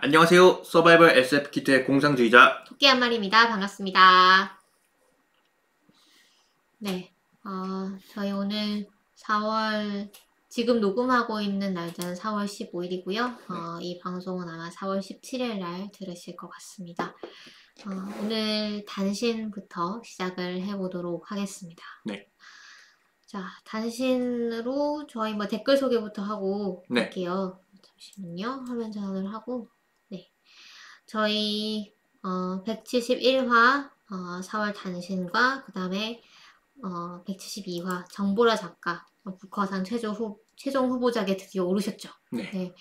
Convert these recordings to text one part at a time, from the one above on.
안녕하세요. 서바이벌 SF 키트의 공상주의자 토끼 한 마리입니다. 반갑습니다. 네, 저희 오늘 4월, 지금 녹음하고 있는 날짜는 4월 15일이고요. 이 방송은 아마 4월 17일 날 들으실 것 같습니다. 오늘 단신부터 시작을 해보도록 하겠습니다. 네. 자, 단신으로 저희 댓글 소개부터 하고 네. 갈게요. 잠시만요. 화면 전환을 하고. 네. 저희 171화 4월 단신과 그 다음에 172화 정보라 작가 북커상 최종 후보작에 드디어 오르셨죠. 네. 네.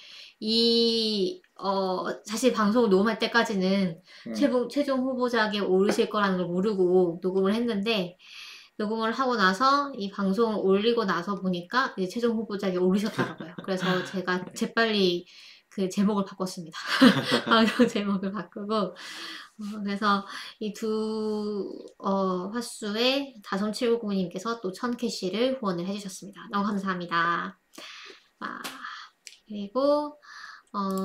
사실 방송을 녹음할 때까지는 최종 후보작에 오르실 거라는 걸 모르고 녹음을 했는데 녹음을 하고 나서 이 방송을 올리고 나서 보니까 이제 최종 후보작에 오르셨더라고요. 그래서 제가 재빨리 그 제목을 바꿨습니다. 방송 제목을 바꾸고 그래서 이 두 화수에 다솜790님께서 또 1000캐시를 후원을 해주셨습니다. 너무 감사합니다. 그리고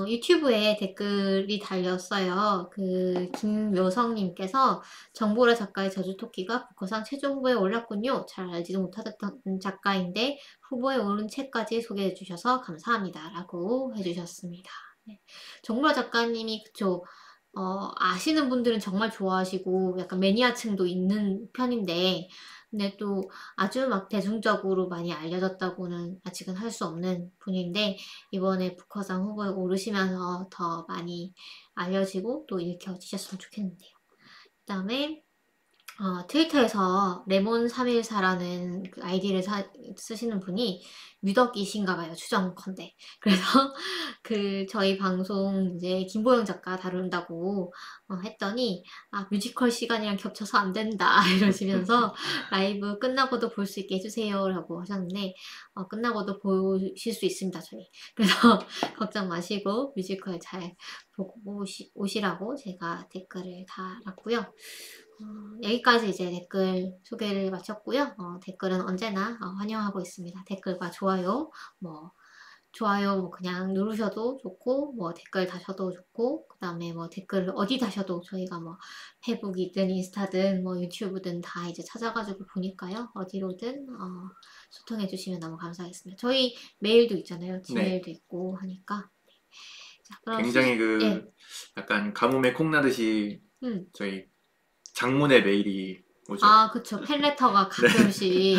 유튜브에 댓글이 달렸어요. 그 김묘성님께서 정보라 작가의 저주토끼가 북커상 최종 후보에 올랐군요. 잘 알지도 못하던 작가인데 후보에 오른 책까지 소개해 주셔서 감사합니다. 라고 해주셨습니다. 네. 정보라 작가님이 그쵸. 아시는 분들은 정말 좋아하시고 약간 매니아층도 있는 편인데 근데 또 아주 막 대중적으로 많이 알려졌다고는 아직은 할 수 없는 분인데 이번에 북커상 후보에 오르시면서 더 많이 알려지고 또 일으켜지셨으면 좋겠는데요. 그 다음에 트위터에서 레몬314라는 그 아이디를 쓰시는 분이 유덕이신가봐요. 추정컨대. 그래서 저희 방송 이제 김보영 작가 다룬다고 했더니 뮤지컬 시간이랑 겹쳐서 안 된다 이러시면서 라이브 끝나고도 볼 수 있게 해주세요 라고 하셨는데 끝나고도 보실 수 있습니다. 저희. 그래서 걱정 마시고 뮤지컬 잘 보고 오시라고 제가 댓글을 달았고요. 여기까지 이제 댓글 소개를 마쳤고요. 댓글은 언제나 환영하고 있습니다. 댓글과 좋아요, 좋아요 그냥 누르셔도 좋고, 댓글 다셔도 좋고, 그 다음에 댓글을 어디 다셔도 저희가 페북이든 인스타든 유튜브든 다 이제 찾아가지고 보니까요. 어디로든 소통해주시면 너무 감사하겠습니다. 저희 메일도 있잖아요. 지메일도 있고 하니까. 자, 그럼 굉장히 예. 약간 가뭄에 콩나듯이 저희 장문의 메일이 오죠. 그쵸. 팬레터가 가끔씩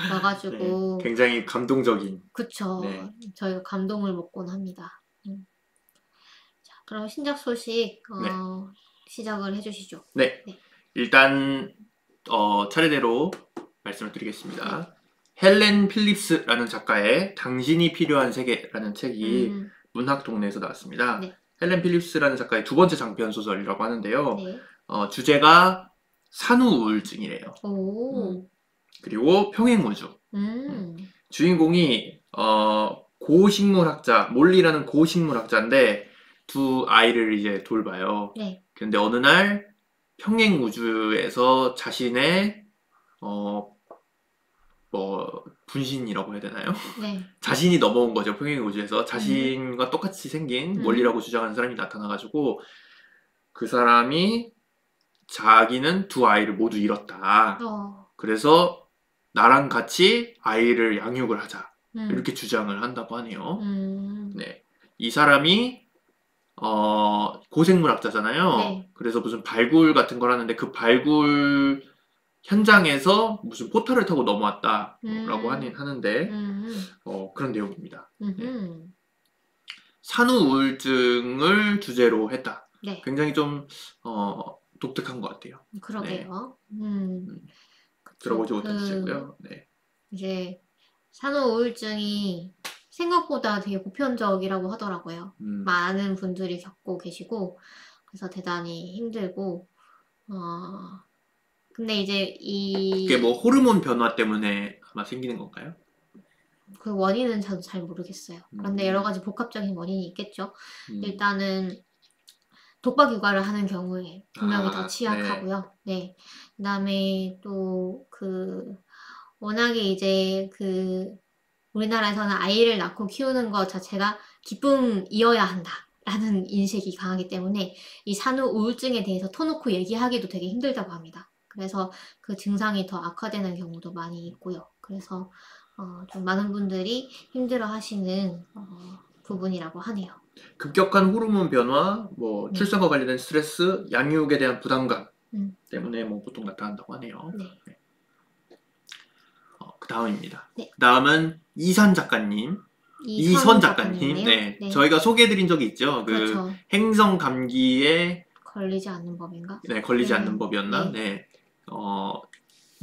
와가지고. 네. 굉장히 감동적인. 그쵸. 네. 저희가 감동을 먹곤 합니다. 자, 그럼 신작 소식 시작을 해주시죠. 네. 일단 차례대로 말씀을 드리겠습니다. 헬렌 필립스라는 작가의 당신이 필요한 세계라는 책이 문학동네에서 나왔습니다. 헬렌 필립스라는 작가의 두 번째 장편 소설이라고 하는데요. 주제가 산후우울증이래요. 그리고 평행우주. 주인공이 고식물학자, 몰리라는 고식물학자인데 두 아이를 이제 돌봐요. 근데 어느 날 평행우주에서 자신의 분신이라고 해야 되나요? 자신이 넘어온 거죠. 평행우주에서 자신과 똑같이 생긴 몰리라고 주장하는 사람이 나타나가지고 그 사람이 자기는 두 아이를 모두 잃었다. 그래서 나랑 같이 아이를 양육을 하자. 이렇게 주장을 한다고 하네요. 네. 이 사람이 고생물학자잖아요. 그래서 무슨 발굴 같은 걸 하는데 그 발굴 현장에서 무슨 포털을 타고 넘어왔다라고 하는데 그런 내용입니다. 네. 산후우울증을 주제로 했다. 굉장히 좀 독특한 것 같아요. 그러게요. 들어보지 못하시고요. 네. 이제 산후우울증이 생각보다 되게 보편적이라고 하더라고요. 많은 분들이 겪고 계시고 그래서 대단히 힘들고 근데 이제 그게 호르몬 변화 때문에 아마 생기는 건가요? 그 원인은 저도 잘 모르겠어요. 그런데 여러 가지 복합적인 원인이 있겠죠. 일단은 독박 육아를 하는 경우에 분명히 더 취약하고요. 네. 그다음에 또 워낙에 이제 우리나라에서는 아이를 낳고 키우는 것 자체가 기쁨이어야 한다. 라는 인식이 강하기 때문에 이 산후 우울증에 대해서 터놓고 얘기하기도 되게 힘들다고 합니다. 그래서 그 증상이 더 악화되는 경우도 많이 있고요. 그래서 좀 많은 분들이 힘들어 하시는 부분이라고 하네요. 급격한 호르몬 변화, 뭐 출산과 관련된 스트레스, 양육에 대한 부담감 때문에 뭐 보통 나타난다고 하네요. 네. 그 다음입니다. 네. 그 다음은 이선 작가님. 이선 작가님. 네. 네. 저희가 소개해드린 적이 있죠. 그렇죠. 행성 감기에 걸리지 않는 법인가? 네, 걸리지 않는 법이었나? 네.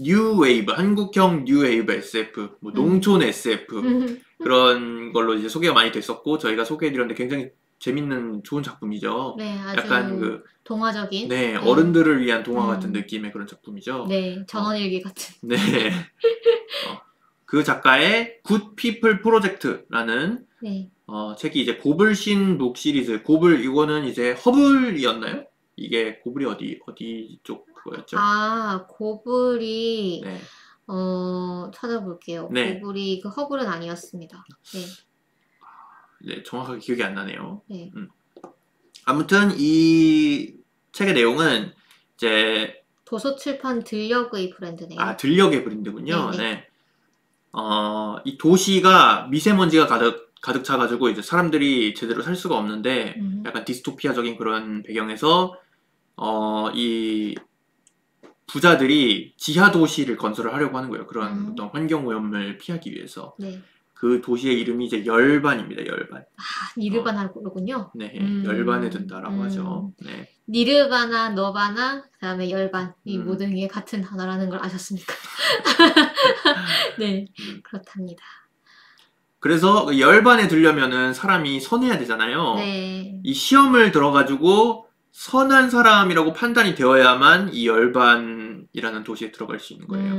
뉴웨이브, 한국형 뉴웨이브 SF, 뭐 농촌 SF 그런 걸로 이제 소개가 많이 됐었고 저희가 소개해드렸는데 굉장히 재밌는 좋은 작품이죠. 네, 아주 약간 동화적인. 네, 어른들을 위한 동화 같은 느낌의 그런 작품이죠. 네, 전원일기 같은. 네. 그 작가의 Good People Project라는 책이 이제 고블신 북 시리즈. 고블 이거는 이제 허블이었나요? 이게 고블이 어디 쪽 그거였죠? 아, 고블이 찾아볼게요. 네. 고블이 그 허블은 아니었습니다. 네. 네, 정확하게 기억이 안 나네요. 네. 아무튼 이 책의 내용은 이제 도서출판 들녘의 브랜드네요. 아, 들녘의 브랜드군요. 네. 이 도시가 미세먼지가 가득 차가지고 이제 사람들이 제대로 살 수가 없는데 약간 디스토피아적인 그런 배경에서 이 부자들이 지하 도시를 건설을 하려고 하는 거예요. 그런 어떤 환경 오염을 피하기 위해서. 네. 그 도시의 이름이 이제 열반입니다. 열반. 아, 니르바나군요. 네, 열반에 든다라고 하죠. 네. 니르바나, 너바나, 그다음에 열반 이 모든 게 같은 단어라는 걸 아셨습니까? 네, 그렇답니다. 그래서 열반에 들려면은 사람이 선해야 되잖아요. 네. 이 시험을 들어가지고 선한 사람이라고 판단이 되어야만 이 열반이라는 도시에 들어갈 수 있는 거예요.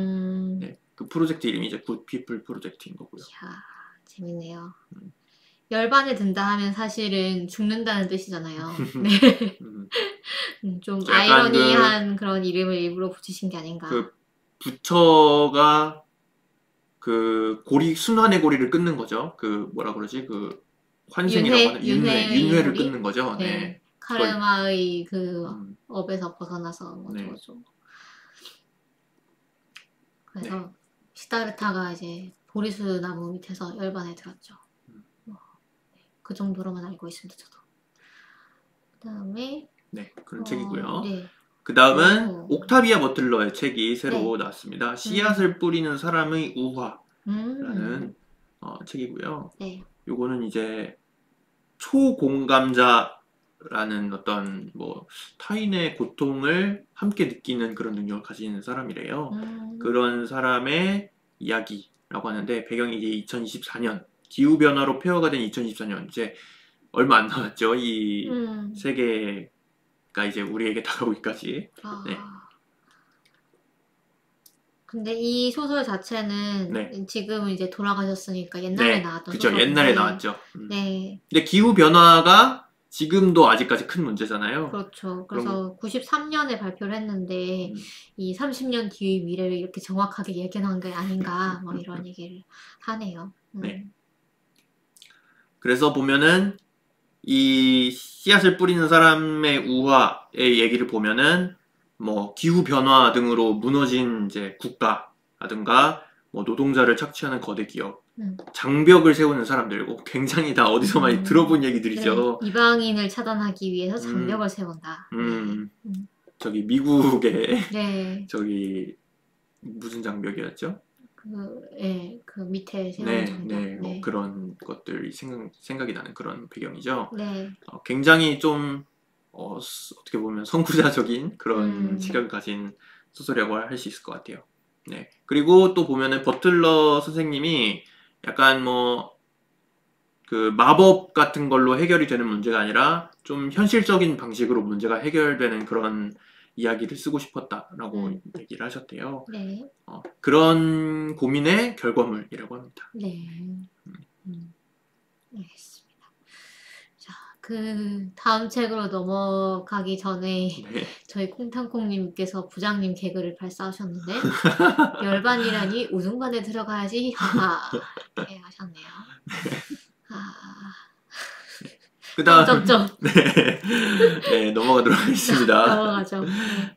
네, 그 프로젝트 이름이 이제 Good People 프로젝트인 거고요. 이야, 재밌네요. 열반에 든다 하면 사실은 죽는다는 뜻이잖아요. 네. 좀 아이러니한 그런 이름을 일부러 붙이신 게 아닌가. 그 부처가 그 순환의 고리를 끊는 거죠. 그 뭐라 그러지? 그 환생이라고 하는 윤회를 끊는 거죠. 네. 네. 카르마의 그 업에서 벗어나서 뭐 저거죠. 그래서 시다르타가 이제 보리수 나무 밑에서 열반에 들었죠. 그 정도로만 알고 있습니다. 저도. 그다음에 네, 그런 책이고요. 네. 그 다음은 옥타비아 버틀러의 책이 새로 나왔습니다. 씨앗을 뿌리는 사람의 우화라는 책이고요. 네. 요거는 이제 초공감자라는 어떤 뭐 타인의 고통을 함께 느끼는 그런 능력을 가진 사람이래요. 그런 사람의 이야기라고 하는데 배경이 이제 2024년 기후변화로 폐허가 된 2024년 이제 얼마 안 남았죠. 이 세계가 이제 우리에게 다가오기까지. 네. 근데 이 소설 자체는 지금은 이제 돌아가셨으니까 옛날에 나왔던 소설인데. 그쵸. 옛날에 나왔죠. 네. 근데 기후변화가 지금도 아직까지 큰 문제잖아요. 그렇죠. 그래서 93년에 발표를 했는데 이 30년 뒤의 미래를 이렇게 정확하게 예견한 게 아닌가 뭐 이런 얘기를 하네요. 네. 그래서 보면은 이 씨앗을 뿌리는 사람의 우화의 얘기를 보면은 뭐 기후 변화 등으로 무너진 이제 국가라든가 뭐 노동자를 착취하는 거대 기업, 장벽을 세우는 사람들, 굉장히 다 어디서 많이 들어본 얘기들이죠. 네, 이방인을 차단하기 위해서 장벽을 세운다. 저기 미국의 저기 무슨 장벽이었죠? 그 밑에 세운 장벽. 뭐 그런 것들이 생각이 나는 그런 배경이죠. 네. 굉장히 좀 어떻게 보면 선구자적인 그런 시각을 가진 소설이라고 할 수 있을 것 같아요. 네. 그리고 또 보면은 버틀러 선생님이 약간 뭐 그 마법 같은 걸로 해결이 되는 문제가 아니라 좀 현실적인 방식으로 문제가 해결되는 그런 이야기를 쓰고 싶었다라고 얘기를 하셨대요. 네. 그런 고민의 결과물이라고 합니다. 네. 알겠습니다. 자, 그 다음 책으로 넘어가기 전에 저희 콩탕콩님께서 부장님 개그를 발사하셨는데 열반이라니 우중반에 들어가야지 하하 이렇게 하셨네요. 그다음 점점. 네. 네, 넘어가도록 하겠습니다. 넘어가죠.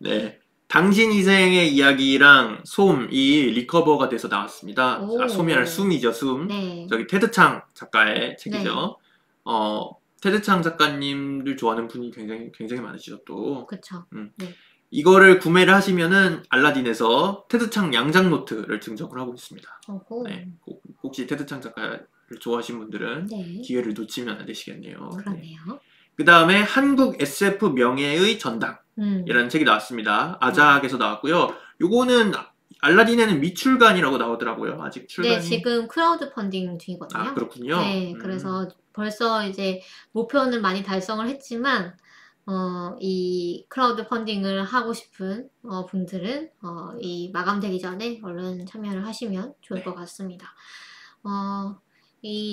네. 당신 이생의 이야기랑 솜이 리커버가 돼서 나왔습니다. 아, 솜이란 숨이죠, 숨. 네. 저기 테드창 작가의 책이죠. 네. 테드창 작가님들 좋아하는 분이 굉장히 많으시죠, 또. 그쵸. 네. 이거를 구매를 하시면은 알라딘에서 테드창 양장 노트를 증정을 하고 있습니다. 네. 혹시 테드창 작가를 좋아하시는 분들은 네. 기회를 놓치면 안 되시겠네요. 그러네요. 네. 그 다음에 한국 SF 명예의 전당이라는 책이 나왔습니다. 아작에서 나왔고요. 요거는 알라딘에는 미출간이라고 나오더라고요. 아직 출간이. 네, 지금 크라우드 펀딩 중이거든요. 아, 그렇군요. 네, 그래서 벌써 이제 목표는 많이 달성을 했지만 이 크라우드 펀딩을 하고 싶은 분들은 이 마감되기 전에 얼른 참여를 하시면 좋을 것 같습니다.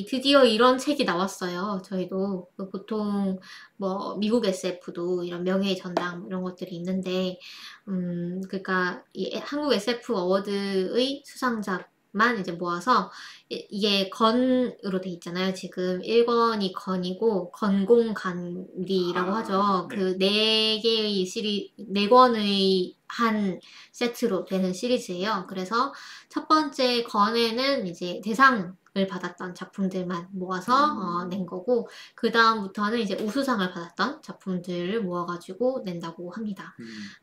드디어 이런 책이 나왔어요. 저희도 보통 뭐 미국 SF도 이런 명예의 전당 이런 것들이 있는데 그러니까 이 한국 SF 어워드의 수상작만 이제 모아서 이게 건으로 돼 있잖아요. 지금 1권이 건이고 건공간리라고 하죠. 네. 그 4개의 네 권의 한 세트로 되는 시리즈예요. 그래서 첫 번째 건에는 이제 대상을 받았던 작품들만 모아서 낸 거고, 그 다음부터는 이제 우수상을 받았던 작품들을 모아가지고 낸다고 합니다.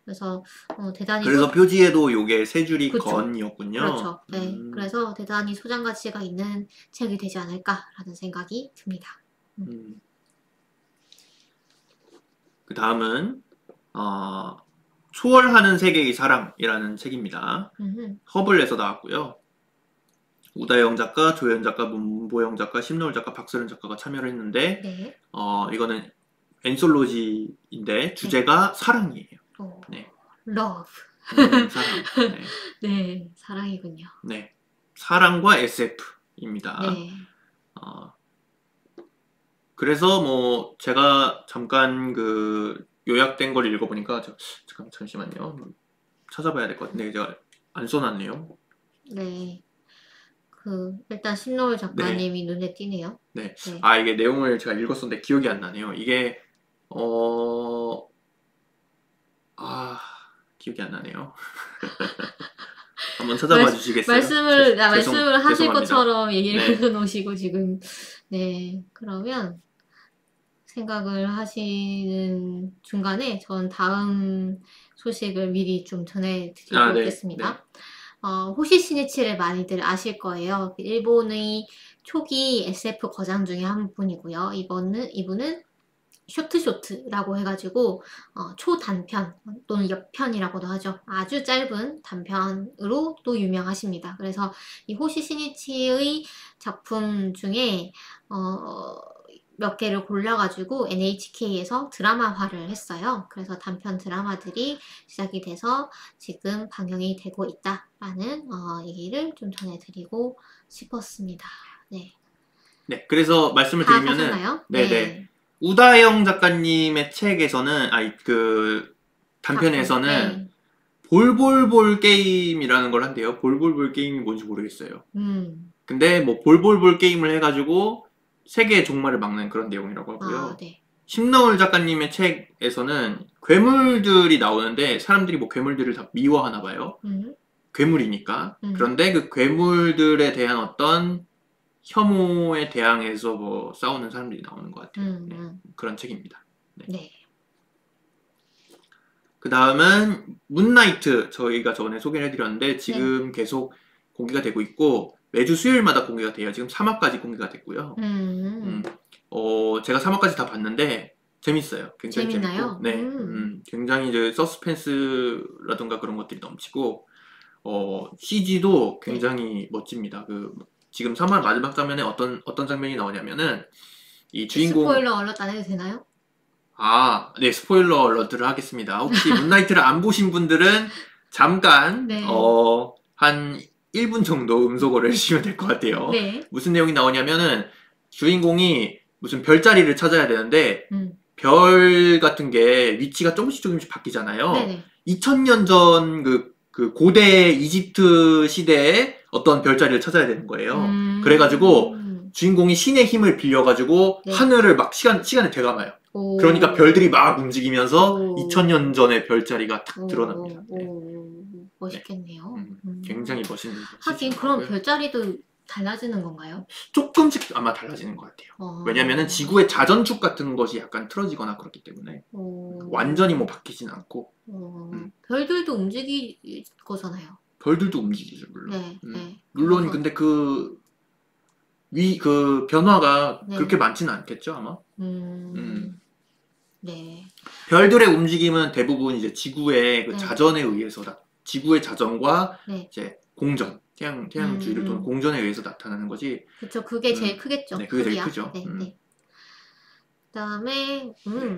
그래서 대단히 그래서 표지에도 요게 세 줄이 그쵸. 건이었군요. 그렇죠. 네. 그래서 대단히 소장 가치가 있는 책이 되지 않을까라는 생각이 듭니다. 그 다음은 초월하는 세계의 사랑이라는 책입니다. 허블에서 나왔고요. 우다영 작가, 조현 작가, 문보영 작가, 심노을 작가, 박서른 작가가 참여를 했는데 네. 이거는 앤솔로지인데 주제가 네. 사랑이에요. 네. 러브. 사랑. 네. 네, 사랑이군요. 네, 사랑과 SF입니다. 네. 그래서 뭐 제가 잠깐 그 요약된 걸 읽어보니까 잠시만요. 찾아봐야 될 것 같은데 제가 안 써놨네요. 네. 일단 신노을 작가님이 네. 눈에 띄네요. 네. 네. 아, 이게 내용을 제가 읽었었는데 기억이 안 나네요. 이게 기억이 안 나네요. 한번 찾아봐 주시겠어요? 말씀을 하실 죄송합니다. 것처럼 얘기를 네. 놓으시고 지금 네. 그러면 생각을 하시는 중간에 전 다음 소식을 미리 좀 전해드리고 오겠습니다. 네. 호시 시니치를 많이들 아실 거예요. 일본의 초기 SF 거장 중에 한 분이고요. 이분은 쇼트라고 해가지고 초단편 또는 역편이라고도 하죠. 아주 짧은 단편으로 또 유명하십니다. 그래서 이 호시 시니치의 작품 중에 몇 개를 골라가지고 NHK에서 드라마화를 했어요. 그래서 단편 드라마들이 시작이 돼서 지금 방영이 되고 있다라는 얘기를 좀 전해드리고 싶었습니다. 네. 네, 그래서 말씀을 드리면은 네네. 우다영 작가님의 책에서는 그 단편에서는 네. 볼볼볼 게임이라는 걸 한대요. 볼볼볼 게임이 뭔지 모르겠어요. 근데 뭐 볼볼볼 게임을 해가지고 세계의 종말을 막는 그런 내용이라고 하고요. 네. 심너울 작가님의 책에서는 괴물들이 나오는데 사람들이 뭐 괴물들을 다 미워하나 봐요. 괴물이니까. 그런데 그 괴물들에 대한 어떤 혐오에 대항해서 뭐 싸우는 사람들이 나오는 것 같아요. 네. 그런 책입니다. 네. 네. 그 다음은 문나이트 저희가 전에 소개를 해드렸는데 지금 네. 계속 공개가 되고 있고 매주 수요일마다 공개가 돼요. 지금 3화까지 공개가 됐고요. 제가 3화까지 다 봤는데 재밌어요. 굉장히 재밌나요? 재밌고, 네, 굉장히 이제 서스펜스라든가 그런 것들이 넘치고, CG도 굉장히 네. 멋집니다. 지금 3화 마지막 장면에 어떤 장면이 나오냐면은 이 주인공 스포일러 얼럿 안 해도 되나요? 네, 스포일러 얼럿을 하겠습니다. 혹시 문나이트를 안 보신 분들은 잠깐 네. 한 1분 정도 음소거를 해주시면 될 것 같아요. 네. 무슨 내용이 나오냐면은 주인공이 무슨 별자리를 찾아야 되는데 별 같은 게 위치가 조금씩 바뀌잖아요. 네네. 2000년 전 그 고대 이집트 시대에 어떤 별자리를 찾아야 되는 거예요. 그래가지고 주인공이 신의 힘을 빌려가지고 네. 하늘을 막 시간에 되감아요. 오. 그러니까 별들이 막 움직이면서 오. 2000년 전의 별자리가 탁 오. 드러납니다. 네. 오. 멋있겠네요. 굉장히 멋있는. 하긴 그럼 별자리도 달라지는 건가요? 조금씩 아마 달라지는 것 같아요. 왜냐면은 지구의 자전축 같은 것이 약간 틀어지거나 그렇기 때문에 완전히 뭐 바뀌진 않고. 별들도 움직일 거잖아요. 별들도 움직이죠, 물론. 네, 네. 물론 근데 그 변화가 네. 그렇게 많지는 않겠죠, 아마. 네. 별들의 움직임은 대부분 이제 지구의 그 네. 자전에 의해서 지구의 자전과 네. 이제 공전, 태양 주위를 도는 공전에 의해서 나타나는 거지. 그렇죠. 그게 제일 크겠죠. 네, 그게 제일 크죠. 네, 네. 그다음에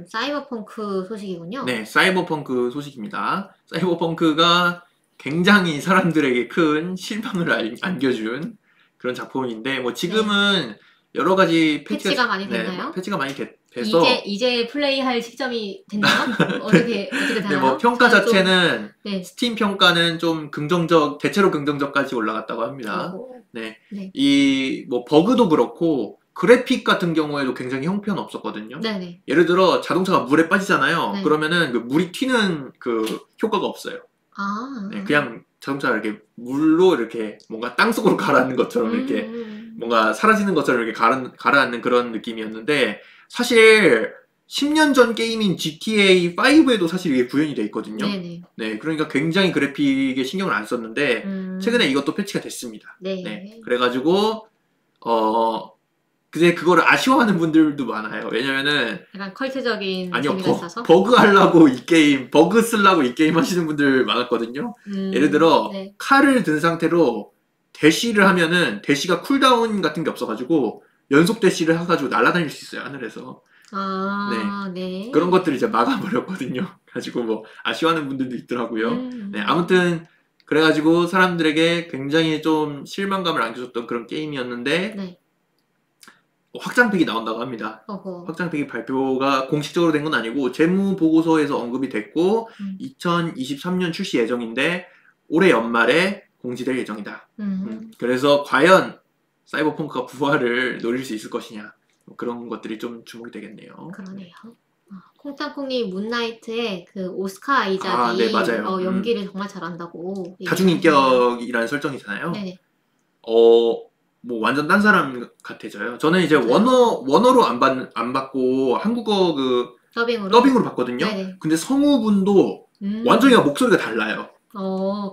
사이버펑크 소식이군요. 네, 사이버펑크 소식입니다. 사이버펑크가 굉장히 사람들에게 큰 실망을 안겨준 그런 작품인데 뭐 지금은 여러 가지 패치가 많이 됐나요? 패치가 많이 돼서 이제 플레이할 시점이 됐나요? 어떻게 되나요? 네, 뭐 평가 자체는 스팀 평가는 좀 대체로 긍정적까지 올라갔다고 합니다. 네, 이 뭐 버그도 그렇고 그래픽 같은 경우에도 굉장히 형편없었거든요. 네네. 예를 들어 자동차가 물에 빠지잖아요. 네. 그러면은 그 물이 튀는 그 효과가 없어요. 네, 그냥 자동차가 이렇게 물로 이렇게 뭔가 땅속으로 가라앉는 것처럼 이렇게 뭔가 사라지는 것처럼 이렇게 가라앉는 그런 느낌이었는데 사실 10년 전 게임인 GTA 5에도 사실 이게 구현이 돼 있거든요. 네네. 네, 그러니까 굉장히 그래픽에 신경을 안 썼는데 최근에 이것도 패치가 됐습니다. 네, 그래가지고 근데 그거를 아쉬워하는 분들도 많아요. 왜냐면은 약간 컬트적인 아니요, 재미가 있어서 버그 하려고 이 게임, 버그 쓰려고 이 게임 하시는 분들 많았거든요. 예를 들어 칼을 든 상태로 대시를 하면은 대시가 쿨다운 같은 게 없어가지고 연속 대시를 해가지고 날아다닐 수 있어요, 하늘에서. 네. 그런 것들을 이제 막아버렸거든요. 가지고 뭐 아쉬워하는 분들도 있더라고요. 네, 아무튼 그래가지고 사람들에게 굉장히 좀 실망감을 안겨줬던 그런 게임이었는데 확장팩이 나온다고 합니다. 확장팩이 발표가 공식적으로 된 건 아니고 재무보고서에서 언급이 됐고 2023년 출시 예정인데 올해 연말에 공지될 예정이다. 그래서 과연 사이버펑크가 부활을 노릴 수 있을 것이냐 그런 것들이 좀 주목이 되겠네요. 그러네요. 콩땅콩님 문나이트의 그 오스카 아이작이 네, 맞아요. 연기를 정말 잘한다고 다중인격이라는 설정이잖아요. 네네. 뭐 완전 딴 사람 같아져요. 저는 이제 원어로 안 받고 한국어 그 더빙으로 봤거든요. 네네. 근데 성우분도 완전히 목소리가 달라요.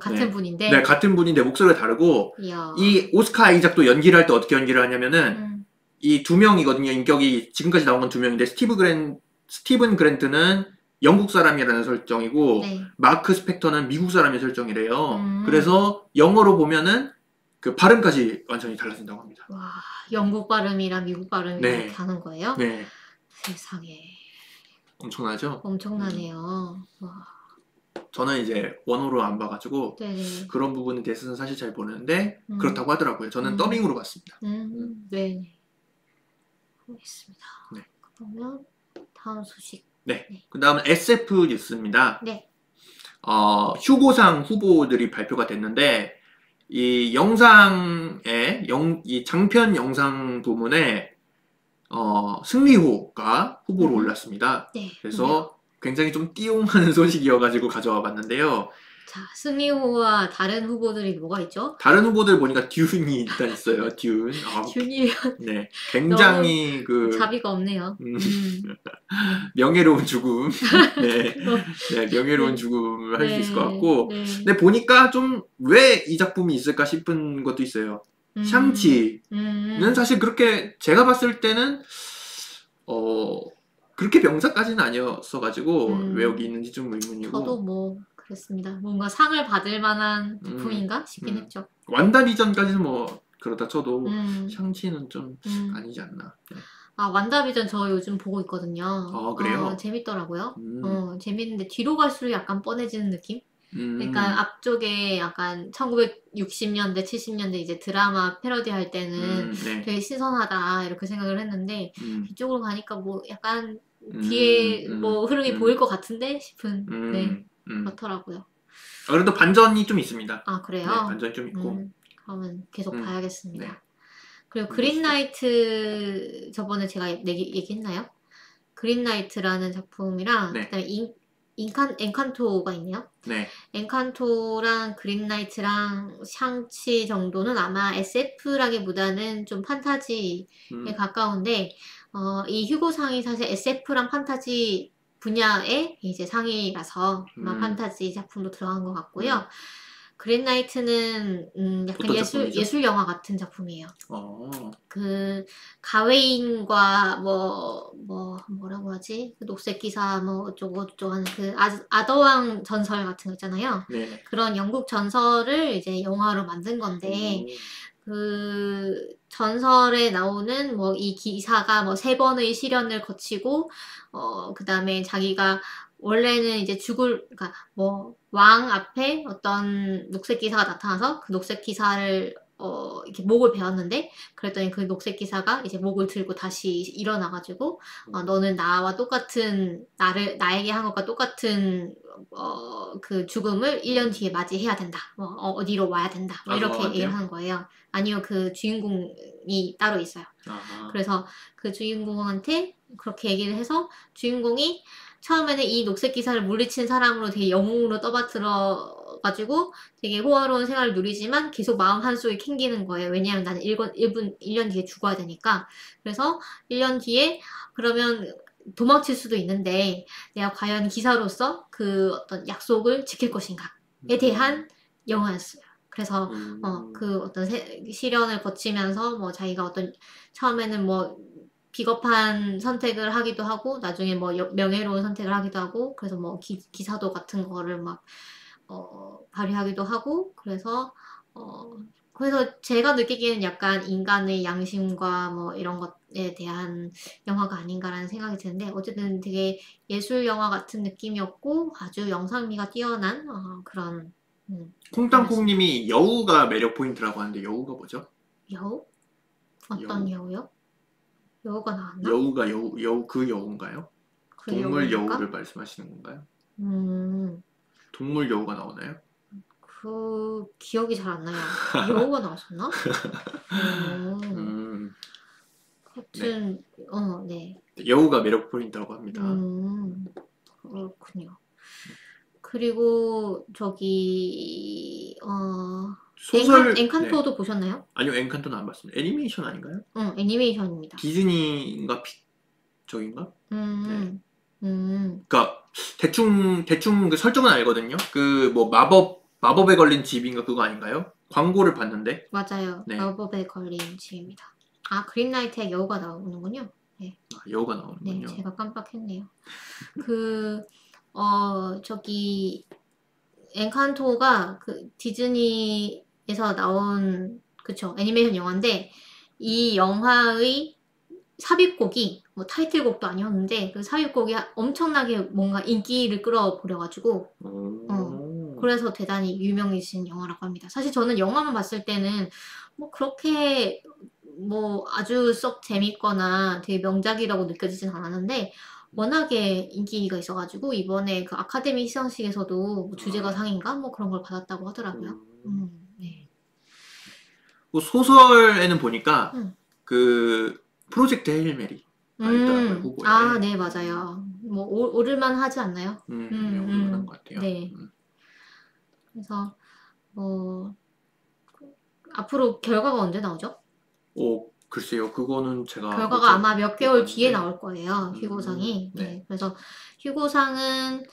같은 분인데? 네, 같은 분인데 목소리가 다르고 이 오스카 아이작도 연기를 할 때 어떻게 연기를 하냐면은 이 두 명이거든요. 인격이 지금까지 나온 건 두 명인데 스티븐 그랜트는 영국 사람이라는 설정이고 마크 스펙터는 미국 사람의 설정이래요. 그래서 영어로 보면은 그 발음까지 완전히 달라진다고 합니다. 와, 영국 발음이랑 미국 발음이 이렇게 하는 거예요? 네. 세상에. 엄청나죠? 엄청나네요. 와. 저는 이제 원어로 안 봐가지고 그런 부분에 대해서는 사실 잘 모르는데 그렇다고 하더라고요. 저는 더빙으로 봤습니다. 네. 알겠습니다. 네. 그러면 다음 소식. 네. 그 다음은 SF 뉴스입니다. 네. 휴고상 후보들이 발표가 됐는데 이 영상의 이 장편 영상 부문에 승리호가 후보로 올랐습니다. 네. 그래서 굉장히 좀 띠용하는 소식이어가지고 가져와 봤는데요. 자, 승리호와 다른 후보들이 뭐가 있죠? 다른 후보들 보니까 듀운이 일단 있어요. 듀운. 듀운이면 네, 굉장히 그 자비가 없네요. 명예로운 죽음. 네, 명예로운 죽음을 할 수 있을 것 같고. 근데 보니까 좀 왜 이 작품이 있을까 싶은 것도 있어요. 샹치는 사실 그렇게 제가 봤을 때는 그렇게 명작까지는 아니었어가지고 왜 여기 있는지 좀 의문이고. 저도 뭐 그랬습니다. 뭔가 상을 받을 만한 작품인가 싶긴 했죠. 완다비전까지는 뭐 그렇다 쳐도 샹치는 좀 아니지 않나. 네. 완다비전 저 요즘 보고 있거든요. 그래요? 재밌더라고요. 재밌는데 뒤로 갈수록 약간 뻔해지는 느낌? 그러니까 앞쪽에 약간 1960년대, 70년대 이제 드라마 패러디 할 때는 되게 신선하다 이렇게 생각을 했는데 이쪽으로 가니까 뭐 약간 뒤에 뭐 흐름이 보일 것 같은데 싶은 그렇더라고요. 그래도 반전이 좀 있습니다. 그래요? 네, 반전이 좀 있고. 그러면 계속 봐야겠습니다. 그리고 그린라이트 저번에 제가 얘기했나요? 그린라이트라는 작품이랑 네. 그다음에 엔칸토가 있네요. 네. 엔칸토랑 그린라이트랑 샹치 정도는 아마 SF라기보다는 좀 판타지에 가까운데 이 휴고상이 사실 SF랑 판타지 분야의 이제 상이라서 아마 판타지 작품도 들어간 것 같고요. 그린라이트는 약간 예술 영화 같은 작품이에요. 그 가웨인과 뭐라고 하지? 그 녹색 기사 뭐 어쩌고 저쩌고 하는 그 아더왕 전설 같은 거 있잖아요. 네. 그런 영국 전설을 이제 영화로 만든 건데 그 전설에 나오는 뭐 이 기사가 뭐 3번의 시련을 거치고 그다음에 자기가 원래는 이제 그러니까 뭐 왕 앞에 어떤 녹색 기사가 나타나서 그 녹색 기사를 이렇게 목을 베었는데 그랬더니 그 녹색 기사가 이제 목을 들고 다시 일어나가지고 너는 나와 똑같은 나에게 한 것과 똑같은 그 죽음을 1년 뒤에 맞이해야 된다. 어디로 와야 된다. 뭐 이렇게 얘기를 하는 거예요. 아니요, 그 주인공이 따로 있어요. 그래서 그 주인공한테 그렇게 얘기를 해서 주인공이 처음에는 이 녹색 기사를 물리친 사람으로 되게 영웅으로 떠받들어가지고 되게 호화로운 생활을 누리지만 계속 마음 한쪽이 캥기는 거예요. 왜냐하면 나는 1년 뒤에 죽어야 되니까. 그래서 1년 뒤에 그러면 도망칠 수도 있는데 내가 과연 기사로서 그 어떤 약속을 지킬 것인가에 대한 영화였어요. 그래서 그 어떤 시련을 거치면서 뭐 자기가 어떤 처음에는 뭐 비겁한 선택을 하기도 하고 나중에 뭐 명예로운 선택을 하기도 하고 그래서 뭐 기사도 같은 거를 막 발휘하기도 하고 그래서 제가 느끼기에는 약간 인간의 양심과 뭐 이런 것에 대한 영화가 아닌가라는 생각이 드는데 어쨌든 되게 예술 영화 같은 느낌이었고 아주 영상미가 뛰어난 그런 콩땅콩님이 여우가 매력 포인트라고 하는데 여우가 뭐죠? 여우? 어떤 여우요? 여우가 나왔나? 여우가 여우 그 여우인가요? 동물 여우를 말씀하시는 건가요? 동물 여우가 나오나요? 그 기억이 잘 안 나요. 여우가 나왔었나? 하여튼 네. 여우가 매력 포인트라고 합니다. 그렇군요. 그리고 저기 소설 엔칸토도 네. 보셨나요? 아니요, 엔칸토는 안 봤습니다. 애니메이션 아닌가요? 애니메이션입니다. 디즈니인가 저긴가? 네. 그러니까 대충 그 설정은 알거든요. 그 뭐 마법에 걸린 집인가 그거 아닌가요? 광고를 봤는데. 맞아요. 네. 마법에 걸린 집입니다. 아, 그린라이트에 여우가 나오는군요. 네. 여우가 나오는군요. 네, 제가 깜빡했네요. 저기 엔칸토가 그 디즈니에서 나온 그쵸 애니메이션 영화인데 이 영화의 삽입곡이 뭐 타이틀곡도 아니었는데 그 삽입곡이 엄청나게 뭔가 인기를 끌어버려가지고 그래서 대단히 유명해진 영화라고 합니다. 사실 저는 영화만 봤을 때는 뭐 그렇게 뭐 아주 썩 재밌거나 되게 명작이라고 느껴지진 않았는데 워낙에 인기가 있어가지고 이번에 그 아카데미 시상식에서도 뭐 주제가 상인가 뭐 그런 걸 받았다고 하더라고요. 네. 소설에는 보니까 그 프로젝트 헤일 메리가 있더라고요, 후보에. 아, 네, 맞아요. 뭐 오를만 하지 않나요? 네, 오를만한 것 같아요. 네. 그래서 앞으로 결과가 언제 나오죠? 글쎄요, 그거는 제가 결과가 아마 몇 개월 뒤에 나올 거예요. 휴고상이. 네. 그래서 휴고상은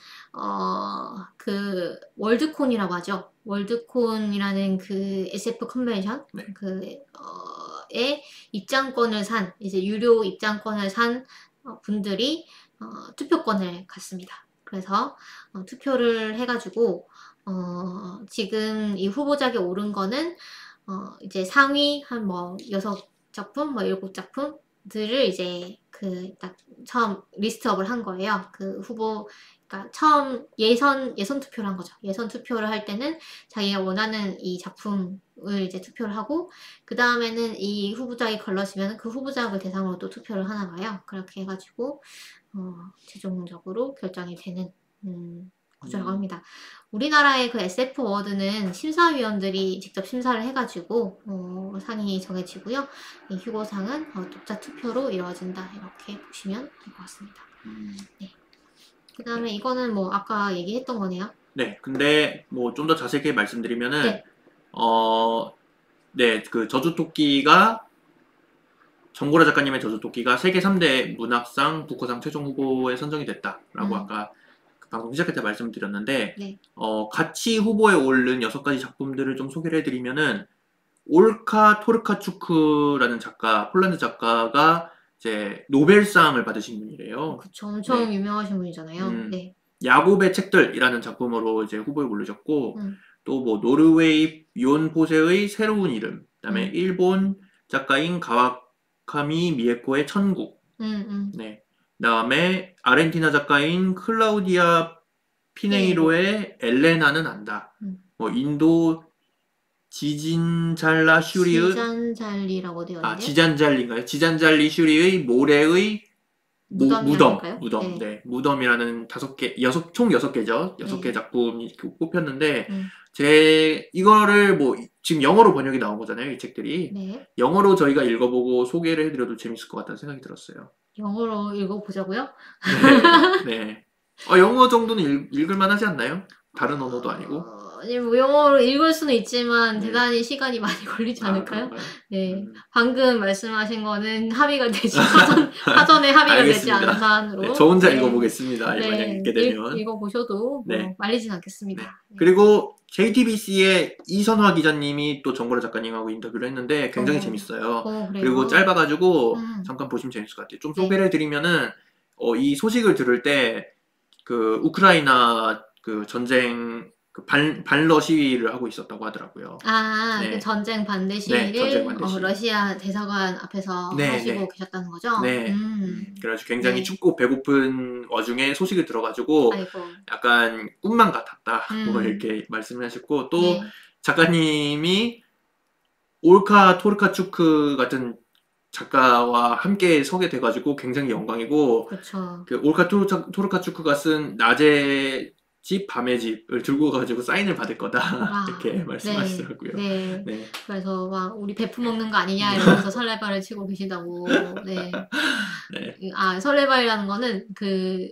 그 월드콘이라고 하죠. 월드콘이라는 그 SF 컨벤션 에 입장권을 산 이제 유료 입장권을 산 분들이 투표권을 갖습니다. 그래서 투표를 해가지고 지금 이 후보작에 오른 거는 이제 상위 한 뭐 6작품, 뭐 7작품들을 이제 그 딱 처음 리스트업을 한 거예요. 그 후보, 그러니까 처음 예선 투표를 한 거죠. 예선 투표를 할 때는 자기가 원하는 이 작품을 이제 투표를 하고, 그 다음에는 이 후보작이 걸러지면 그 후보작을 대상으로 또 투표를 하나 봐요. 그렇게 해가지고, 최종적으로 결정이 되는, 구조라고 합니다. 우리나라의 그 SF 어워드는 심사위원들이 직접 심사를 해가지고 상이 정해지고요. 이 휴고상은 독자 투표로 이루어진다. 이렇게 보시면 될 것 같습니다. 네. 그 다음에 이거는 뭐 아까 얘기했던 거네요. 네, 근데 뭐 좀 더 자세하게 말씀드리면은 네. 네, 그 저주토끼가 정보라 작가님의 저주토끼가 세계 3대 문학상 부커상 최종 후보에 선정이 됐다라고 아까 그 방송 시작할 때 말씀드렸는데 네. 같이 후보에 오른 6가지 작품들을 좀 소개를 해드리면은 올카 토르카추크라는 작가, 폴란드 작가가 이제 노벨상을 받으신 분이래요. 그쵸, 엄청 유명하신 분이잖아요. 네. 야곱의 책들이라는 작품으로 이제 후보에 오르셨고 또 뭐 노르웨이 yon 포세의 새로운 이름, 그다음에 일본 작가인 가와카미 미에코의 천국, 네, 그다음에 아르헨티나 작가인 클라우디아 피네이로의 엘레나는 안다, 뭐 인도 지진잘라 슈리의 지잔잘리라고 되어 있는데요. 지잔잘리인가요? 지잔잘리 슈리의 모래의 무덤. 네. 네. 무덤이라는 총 6개죠. 6개 작품이 뽑혔는데, 이거를 뭐, 지금 영어로 번역이 나온 거잖아요, 이 책들이. 네. 영어로 저희가 읽어보고 소개를 해드려도 재밌을 것 같다는 생각이 들었어요. 영어로 읽어보자고요? 네. 영어 정도는 읽을만 하지 않나요? 다른 언어도 아니고. 뭐 영어로 읽을 수는 있지만 대단히 시간이 많이 걸리지 않을까요? 네. 방금 말씀하신 거는 합의가 되지, 사전에 합의가 되지 않은 사안으로. 네, 저 혼자 읽어보겠습니다. 만약 읽게 되면. 읽어보셔도 뭐 말리진 않겠습니다. 네. 그리고 JTBC의 이선화 기자님이 또 정보라 작가님하고 인터뷰를 했는데 굉장히 재밌어요. 그리고 짧아가지고 잠깐 보시면 재밌을 것 같아요. 좀 소개를 드리면은 이 소식을 들을 때 그 우크라이나 그 전쟁 그 반러 시위를 하고 있었다고 하더라고요. 그 전쟁 반대 시위를 러시아 대사관 앞에서 하시고 계셨다는 거죠? 네. 그래가지고 굉장히 춥고 배고픈 와중에 소식을 들어가지고 약간 꿈만 같았다. 뭐 이렇게 말씀을 하셨고 또 작가님이 올카 토르카추크 같은 작가와 함께 서게 돼가지고 굉장히 영광이고 그 올카 토르카추크가 쓴 낮의 집, 밤의 집을 들고 가지고 사인을 받을 거다 이렇게 말씀하시더라고요. 네. 그래서 막 우리 베프 먹는 거 아니냐 이러면서 설레발을 치고 계시다고. 네. 설레발이라는 거는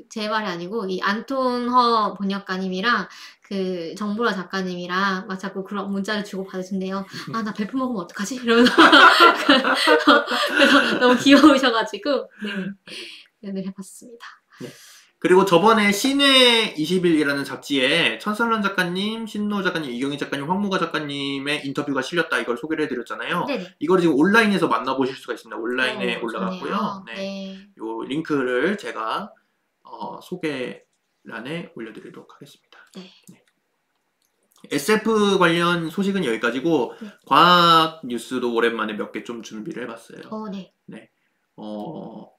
제 말이 아니고 이 안톤 허 번역가님이랑 그 정보라 작가님이랑 막 자꾸 그런 문자를 주고 받으신대요. 나 베프 먹으면 어떡하지? 이러면서 그래서 너무 귀여우셔가지고 네, 해봤습니다. 네. 그리고 저번에 신의 20일이라는 잡지에 천설란 작가님, 신노 작가님, 이경희 작가님, 황무가 작가님의 인터뷰가 실렸다 이걸 소개를 해드렸잖아요. 이걸 지금 온라인에서 만나보실 수가 있습니다. 온라인에 올라갔고요. 요 링크를 제가 소개란에 올려드리도록 하겠습니다. SF 관련 소식은 여기까지고 과학 뉴스도 오랜만에 몇 개 좀 준비를 해봤어요.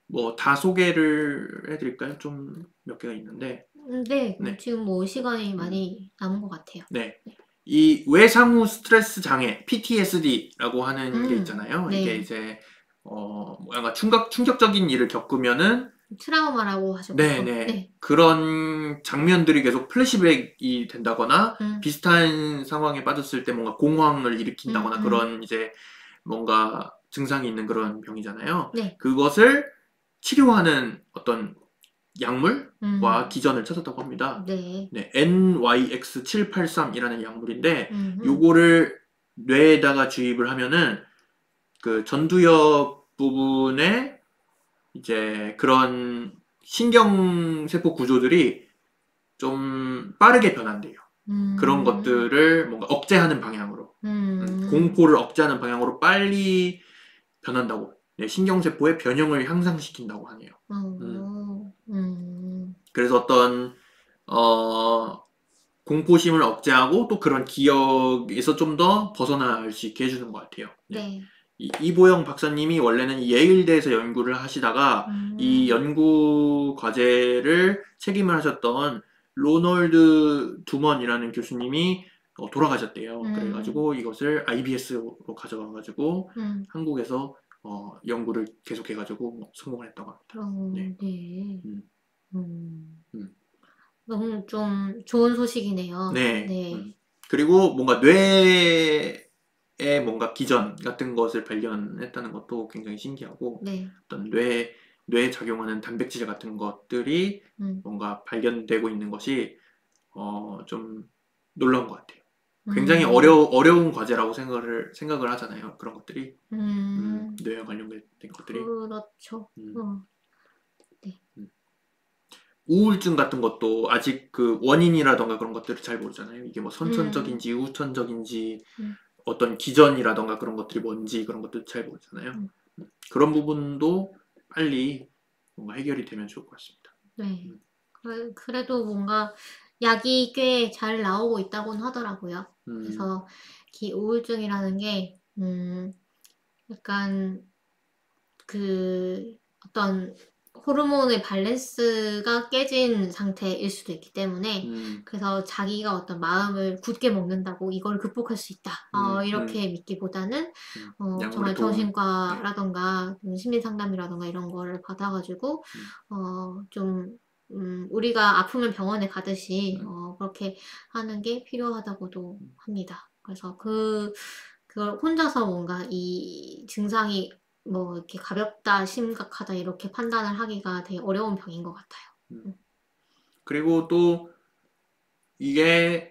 뭐 다 소개를 해드릴까요? 좀 몇 개가 있는데. 지금 뭐 시간이 많이 남은 것 같아요. 이 외상후 스트레스 장애 (PTSD)라고 하는 게 있잖아요. 이게 이제 뭔가 충격적인 일을 겪으면은 트라우마라고 하죠. 그런 장면들이 계속 플래시백이 된다거나 비슷한 상황에 빠졌을 때 뭔가 공황을 일으킨다거나 그런 이제 뭔가 증상이 있는 그런 병이잖아요. 그것을 치료하는 어떤 약물과 기전을 찾았다고 합니다. NYX783이라는 약물인데 요거를 뇌에다가 주입을 하면은 그 전두엽 부분에 이제 그런 신경세포 구조들이 좀 빠르게 변한대요. 그런 것들을 뭔가 억제하는 방향으로 공포를 억제하는 방향으로 빨리 변한다고. 신경세포의 변형을 향상시킨다고 하네요. 그래서 어떤 공포심을 억제하고 또 그런 기억에서 좀 더 벗어날 수 있게 해주는 것 같아요. 이보영 박사님이 원래는 예일대에서 연구를 하시다가 이 연구 과제를 책임을 하셨던 로널드 두먼이라는 교수님이 돌아가셨대요. 그래가지고 이것을 IBS로 가져가가지고 한국에서 연구를 계속해가지고 성공을 했다고 합니다. 너무 좀 좋은 소식이네요. 네. 네. 그리고 뭔가 뇌의 뭔가 기전 같은 것을 발견했다는 것도 굉장히 신기하고 네. 어떤 뇌에 작용하는 단백질 같은 것들이 뭔가 발견되고 있는 것이 좀 놀라운 것 같아요. 굉장히 어려운 과제라고 생각을 하잖아요. 그런 것들이 뇌와 관련된 것들이. 그렇죠. 네. 우울증 같은 것도 아직 그 원인이라던가 그런 것들을 잘 모르잖아요. 이게 뭐 선천적인지 후천적인지 어떤 기전이라던가 그런 것들이 뭔지 그런 것도 잘 모르잖아요. 그런 부분도 빨리 뭔가 해결이 되면 좋을 것 같습니다. 네. 그래도 뭔가 약이 꽤 잘 나오고 있다고는 하더라고요. 그래서 우울증이라는 게 약간 그 어떤 호르몬의 밸런스가 깨진 상태일 수도 있기 때문에 그래서 자기가 어떤 마음을 굳게 먹는다고 이걸 극복할 수 있다. 이렇게 믿기보다는 정말 정신과라던가 심리상담이라던가 이런 거를 받아가지고 좀 우리가 아프면 병원에 가듯이 그렇게 하는 게 필요하다고도 합니다. 그래서 그걸 혼자서 뭔가 이 증상이 뭐 이렇게 가볍다, 심각하다 이렇게 판단을 하기가 되게 어려운 병인 것 같아요. 그리고 또 이게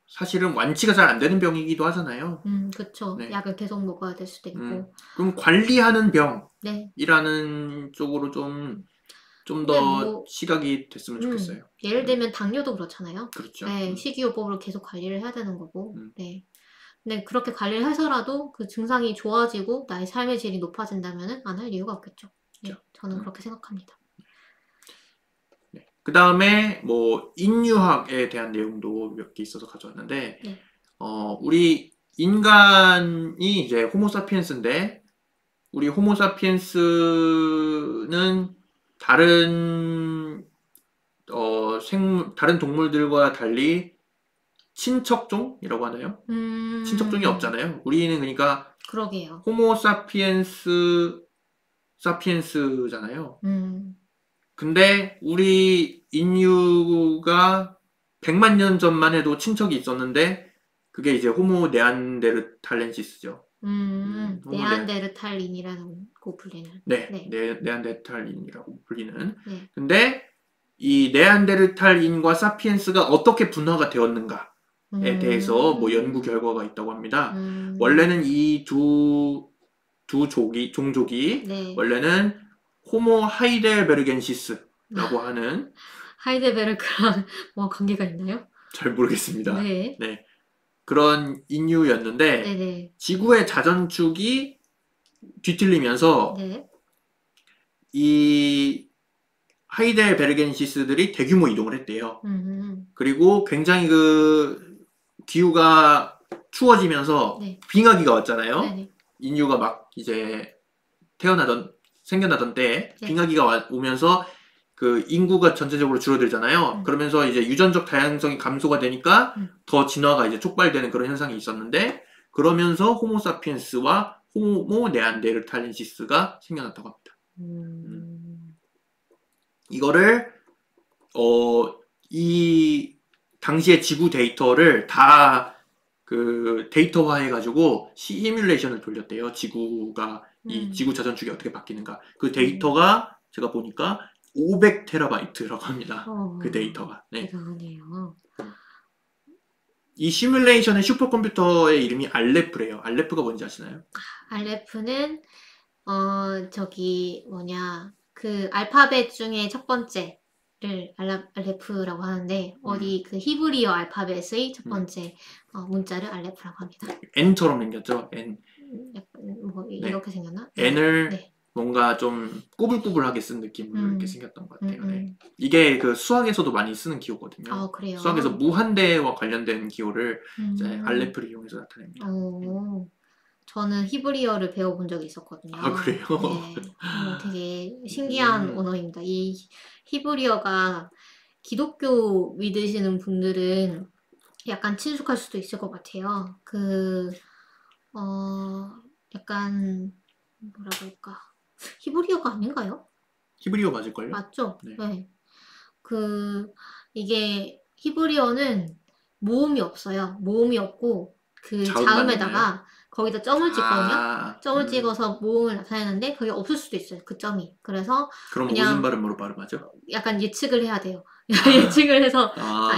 사실은 완치가 잘 안 되는 병이기도 하잖아요. 그쵸. 네. 약을 계속 먹어야 될 수도 있고. 그럼 관리하는 네. 병이라는 쪽으로 좀 근데 더 뭐, 시각이 됐으면 좋겠어요. 예를 들면 당뇨도 그렇잖아요. 그렇죠. 네, 식이요법으로 계속 관리를 해야 되는 거고. 네. 근데 그렇게 관리를 해서라도 그 증상이 좋아지고 나의 삶의 질이 높아진다면 안 할 이유가 없겠죠. 네, 저는 그렇게 생각합니다. 네. 그 다음에 뭐 인유학에 대한 내용도 몇 개 있어서 가져왔는데 네. 우리 인간이 이제 호모사피엔스인데 우리 호모사피엔스는 다른 동물들과 달리 친척종이라고 하나요? 친척종이 없잖아요. 우리는 그러니까 그러게요. 사피엔스잖아요. 근데 우리 인류가 100만 년 전만 해도 친척이 있었는데 그게 이제 호모 네안데르탈렌시스죠. 네안데르탈인이라고 불리는. 네. 네안데르탈인이라고 불리는. 네. 근데 이 네안데르탈인과 사피엔스가 어떻게 분화가 되었는가에 대해서 뭐 연구 결과가 있다고 합니다. 원래는 이 두 종족이 네. 원래는 호모 하이델베르겐시스라고 하는 하이델베르크랑 뭐 관계가 있나요? 잘 모르겠습니다. 네. 그런 인류였는데 네네. 지구의 자전축이 뒤틀리면서 네. 이 하이델베르겐시스들이 대규모 이동을 했대요. 그리고 굉장히 그 기후가 추워지면서 네. 빙하기가 왔잖아요. 네네. 인류가 막 이제 생겨나던 때에 네. 빙하기가 오면서 그 인구가 전체적으로 줄어들잖아요. 그러면서 이제 유전적 다양성이 감소가 되니까 더 진화가 이제 촉발되는 그런 현상이 있었는데 그러면서 호모사피엔스와 호모 네안데르탈렌시스가 생겨났다고 합니다. 이거를 이 당시의 지구 데이터를 다 그 데이터화 해가지고 시뮬레이션을 돌렸대요. 지구가 이 지구 자전축이 어떻게 바뀌는가. 그 데이터가 제가 보니까 500테라바이트라고 합니다. 그 데이터가. 네. 대단하네요. 이 시뮬레이션의 슈퍼컴퓨터의 이름이 알레프래요. 알레프가 뭔지 아시나요? 알레프는 그 알파벳 중에 첫 번째를 알레프라고 하는데 어디 그 히브리어 알파벳의 첫 번째 문자를 알레프라고 합니다. N처럼 생겼죠. N. 약간 뭐 이렇게 생겼나? N을 네. 뭔가 좀 꾸불꾸불하게 쓴 느낌으로 이렇게 생겼던 것 같아요. 네. 이게 그 수학에서도 많이 쓰는 기호거든요. 그래요? 수학에서 무한대와 관련된 기호를 이제 알레프를 이용해서 나타냅니다. 저는 히브리어를 배워본 적이 있었거든요. 아, 그래요? 네. 되게 신기한 언어입니다. 이 히브리어가 기독교 믿으시는 분들은 약간 친숙할 수도 있을 것 같아요. 약간 뭐라 그럴까? 히브리어가 아닌가요? 히브리어 맞을걸요? 맞죠? 네. 이게 히브리어는 모음이 없어요. 모음이 없고 그 자음에다가 거기다 점을 찍거든요. 점을 찍어서 모음을 나타내는데 그게 없을 수도 있어요. 그 점이. 그래서 그럼 무슨 발음으로 발음하죠? 약간 예측을 해야 돼요. 예측을 해서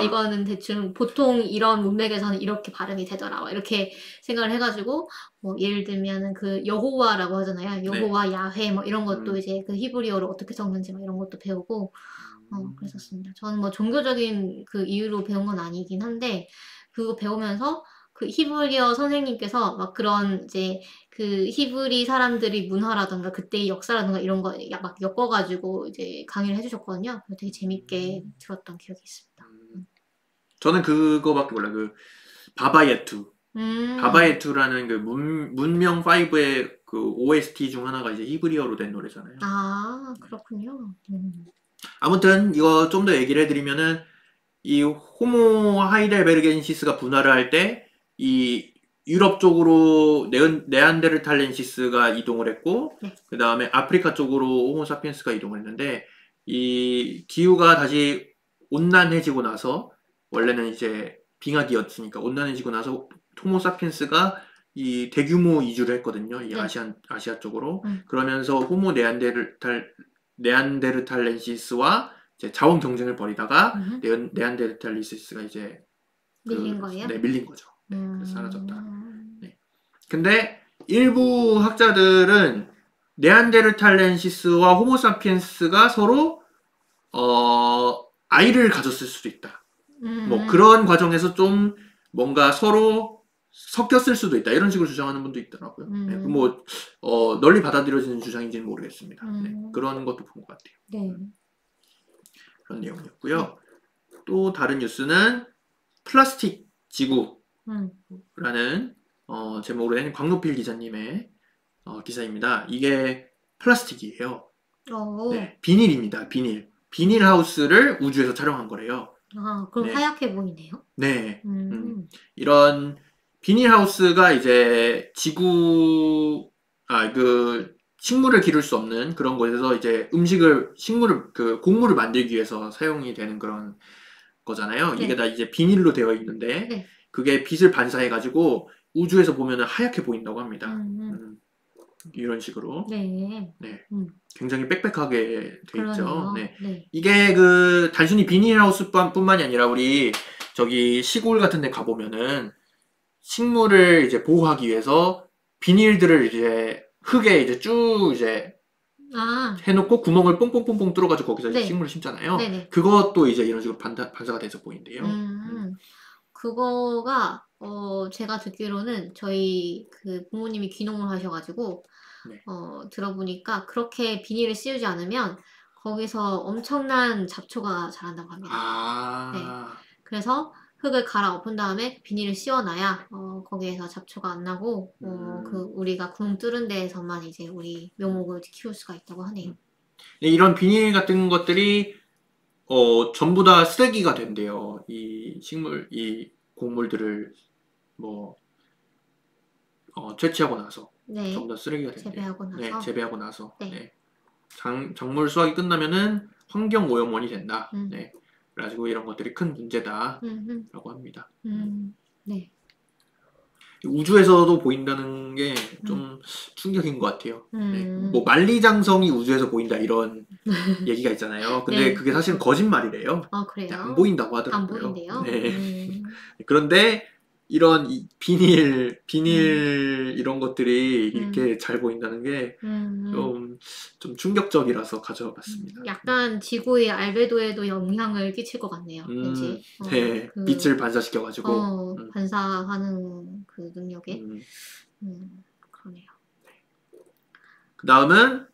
이거는 대충 보통 이런 문맥에서는 이렇게 발음이 되더라. 이렇게 생각을 해가지고 뭐 예를 들면은 그 여호와라고 하잖아요. 여호와, 네. 야훼 뭐 이런 것도 이제 그 히브리어로 어떻게 적는지 뭐 이런 것도 배우고 그랬었습니다. 저는 뭐 종교적인 그 이유로 배운 건 아니긴 한데 그거 배우면서 그 히브리어 선생님께서 막 그런 이제 그 히브리 사람들이 문화라든가 그때의 역사라든가 이런 거 막 엮어가지고 이제 강의를 해주셨거든요. 되게 재밌게 들었던 기억이 있습니다. 저는 그거밖에 몰라요. 그 바바예투. 바바예투라는 그 문명 5의 그 OST 중 하나가 이제 히브리어로 된 노래잖아요. 아, 그렇군요. 아무튼 이거 좀 더 얘기를 해드리면은 이 호모 하이델베르겐시스가 분화를 할 때 이 유럽 쪽으로 네안데르탈렌시스가 이동을 했고, 네. 그 다음에 아프리카 쪽으로 호모사피엔스가 이동을 했는데, 이 기후가 다시 온난해지고 나서, 원래는 이제 빙하기였으니까 온난해지고 나서 호모사피엔스가 이 대규모 이주를 했거든요. 이 네. 아시아 쪽으로. 그러면서 호모 네안데르탈렌시스와 이제 자원 경쟁을 벌이다가 네안데르탈렌시스가 이제 밀린 거예요? 네, 밀린 거죠. 네, 그래서 사라졌다. 네. 근데 일부 학자들은 네안데르탈렌시스와 호모사피엔스가 서로 아이를 가졌을 수도 있다. 뭐 그런 과정에서 좀 뭔가 서로 섞였을 수도 있다. 이런 식으로 주장하는 분도 있더라고요. 네, 뭐 널리 받아들여지는 주장인지는 모르겠습니다. 네, 그런 것도 본 것 같아요. 네. 그런 내용이었고요. 네. 또 다른 뉴스는 플라스틱 지구라는 제목으로 된 광노필 기자님의 기사입니다. 이게 플라스틱이에요. 네, 비닐입니다. 비닐 하우스를 우주에서 촬영한 거래요. 아, 그럼 네. 하얗게 보이네요? 네. 이런 비닐 하우스가 이제 식물을 기를 수 없는 그런 곳에서 이제 곡물을 만들기 위해서 사용이 되는 그런 거잖아요. 네. 이게 다 이제 비닐로 되어 있는데, 네. 그게 빛을 반사해가지고 우주에서 보면 하얗게 보인다고 합니다. 이런 식으로. 네. 네. 굉장히 빽빽하게 돼 있죠. 네. 네. 이게 단순히 비닐하우스 뿐만이 아니라 우리 저기 시골 같은 데 가보면은 식물을 이제 보호하기 위해서 비닐들을 이제 흙에 이제 쭉 이제 해놓고 구멍을 뽕뽕뽕뽕 뚫어가지고 거기서 네. 식물을 심잖아요. 네네. 그것도 이제 이런 식으로 반사가 돼서 보인대요. 그거가 제가 듣기로는 저희 그 부모님이 귀농을 하셔가지고 네. 들어보니까 그렇게 비닐을 씌우지 않으면 거기서 엄청난 잡초가 자란다고 합니다. 네. 그래서 흙을 갈아엎은 다음에 비닐을 씌워놔야 거기에서 잡초가 안 나고 우리가 구멍 뚫은 데에서만 이제 우리 묘목을 키울 수가 있다고 하네요. 네, 이런 비닐 같은 것들이 전부 다 쓰레기가 된대요. 이 곡물들을 채취하고 나서 네. 전부 다 쓰레기가 된대요. 재배하고 나서. 네, 재배하고 나서. 네. 네. 작물 수확이 끝나면은 환경 오염원이 된다. 네. 그래가지고 이런 것들이 큰 문제다라고 합니다. 네. 우주에서도 보인다는 게 좀 충격인 것 같아요. 네. 뭐 만리장성이 우주에서 보인다 이런 얘기가 있잖아요. 근데 네. 그게 사실은 거짓말이래요. 아, 그래요? 안 보인다고 하더라고요. 안 보인대요? 네. 그런데 이런 비닐 이런 것들이 이렇게 잘 보인다는 게 좀 충격적이라서 가져와 봤습니다. 약간 지구의 알베도에도 영향을 끼칠 것 같네요. 왠지. 네, 빛을 반사시켜가지고 반사하는 그 능력에. 그러네요. 그 다음은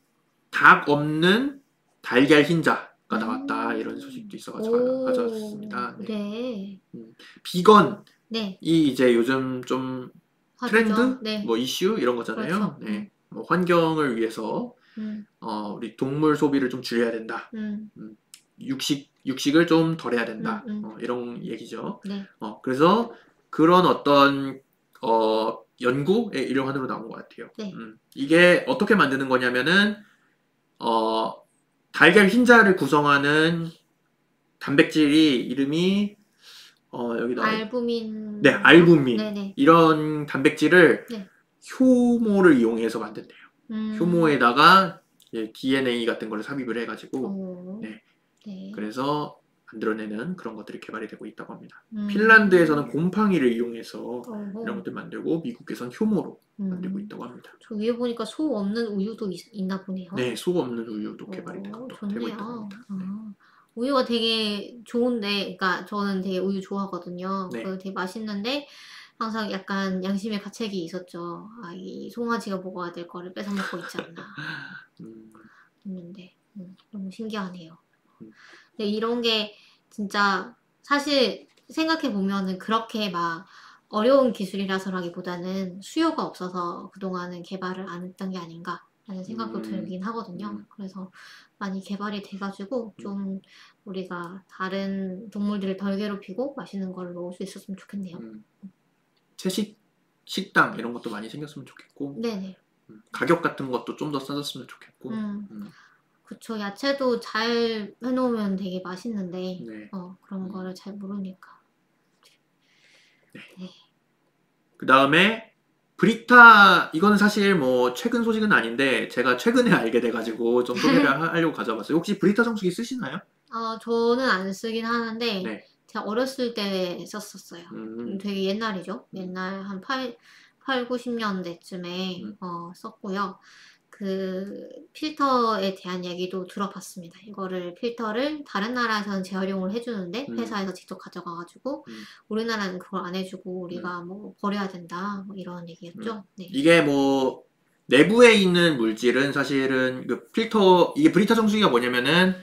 닭 없는 달걀 흰자가 나왔다 이런 소식도 있어가지고 가져왔습니다. 네. 네. 비건이 네. 이제 요즘 좀 트렌드, 네. 뭐 이슈 이런 거잖아요. 그렇죠. 네. 뭐 환경을 위해서 우리 동물 소비를 좀 줄여야 된다. 육식을 좀 덜해야 된다. 이런 얘기죠. 네. 그래서 그런 어떤 연구의 일환으로 나온 것 같아요. 네. 이게 어떻게 만드는 거냐면은 달걀 흰자를 구성하는 단백질이 이름이 여기다 알부민. 네, 알부민. 네네. 이런 단백질을 네. 효모를 이용해서 만든대요. 효모에다가 DNA 같은 거를 삽입을 해가지고 네. 네. 그래서 만들어내는 그런 것들이 개발이 되고 있다고 합니다. 핀란드에서는 곰팡이를 이용해서 이런 것들 만들고 미국에서는 효모로 만들고 있다고 합니다. 저 위에 보니까 소 없는 우유도 있나 보네요. 네, 소 없는 우유도 개발이 되고 있다고 합니다. 네. 우유가 되게 좋은데, 그러니까 저는 되게 우유 좋아하거든요. 네. 되게 맛있는데 항상 약간 양심의 가책이 있었죠. 이 송아지가 먹어야 될 거를 뺏어 먹고 있지 않나. 했는데 너무 신기하네요. 근데 이런 게 진짜 사실 생각해 보면은 그렇게 막 어려운 기술이라서라기보다는 수요가 없어서 그동안은 개발을 안 했던 게 아닌가라는 생각도 들긴 하거든요. 그래서 많이 개발이 돼가지고 좀 우리가 다른 동물들을 덜 괴롭히고 맛있는 걸 먹을 수 있었으면 좋겠네요. 채식 식당 이런 것도 많이 생겼으면 좋겠고 네네. 가격 같은 것도 좀 더 싸졌으면 좋겠고 그쵸. 야채도 잘 해놓으면 되게 맛있는데 네. 그런 거를 잘 모르니까. 네. 그 다음에 브리타 이거는 사실 뭐 최근 소식은 아닌데 제가 최근에 알게 돼가지고 좀 소개를 하려고 가져와봤어요. 혹시 브리타 정수기 쓰시나요? 저는 안 쓰긴 하는데 네. 제가 어렸을 때 썼었어요. 되게 옛날이죠. 옛날 한 8, 90년대쯤에 썼고요. 그 필터에 대한 얘기도 들어봤습니다. 이거를 필터를 다른 나라에서는 재활용을 해주는데 회사에서 직접 가져가가지고 우리나라는 그걸 안 해주고 우리가 뭐 버려야 된다 뭐 이런 얘기였죠. 네. 이게 뭐 내부에 있는 물질은 사실은 그 필터 이게 브리타 정수기가 뭐냐면은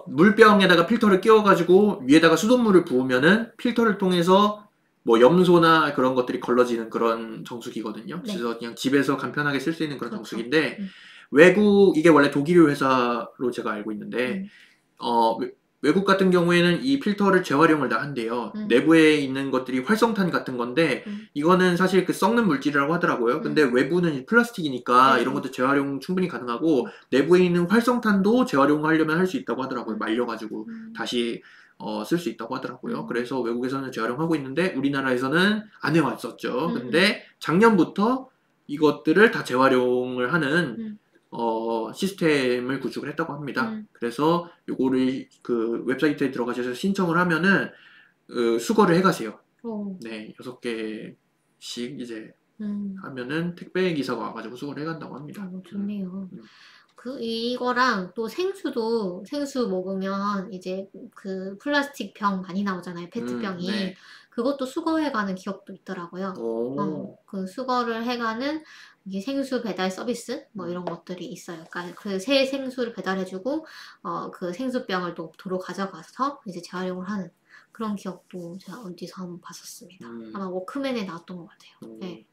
물병에다가 필터를 끼워가지고 위에다가 수돗물을 부으면은 필터를 통해서 뭐 염소나 그런 것들이 걸러지는 그런 정수기거든요. 네. 그래서 그냥 집에서 간편하게 쓸 수 있는 그런 그렇죠. 정수기인데 이게 원래 독일 회사로 제가 알고 있는데 외국 같은 경우에는 이 필터를 재활용을 다 한대요. 내부에 있는 것들이 활성탄 같은 건데 이거는 사실 그 썩는 물질이라고 하더라고요. 근데 외부는 플라스틱이니까 이런 것도 재활용 충분히 가능하고 내부에 있는 활성탄도 재활용하려면 할 수 있다고 하더라고요. 말려가지고 다시 쓸 수 있다고 하더라고요. 그래서 외국에서는 재활용하고 있는데 우리나라에서는 안 해왔었죠. 근데 작년부터 이것들을 다 재활용을 하는 시스템을 구축을 했다고 합니다. 그래서 요거를 그 웹사이트에 들어가셔서 신청을 하면은 수거를 해가세요. 네, 6개씩 이제 하면은 택배 기사가 와가지고 수거를 해간다고 합니다. 좋네요. 이거랑 또 생수 먹으면 이제 그 플라스틱 병 많이 나오잖아요. 페트병이. 네. 그것도 수거해가는 기업도 있더라고요. 그 수거를 해가는 이게 생수 배달 서비스 뭐 이런 것들이 있어요. 그러니까 그 새 생수를 배달해주고 그 생수병을 또 도로 가져가서 이제 재활용을 하는 그런 기업도 제가 어디서 한번 봤었습니다. 아마 워크맨에 나왔던 것 같아요. 네.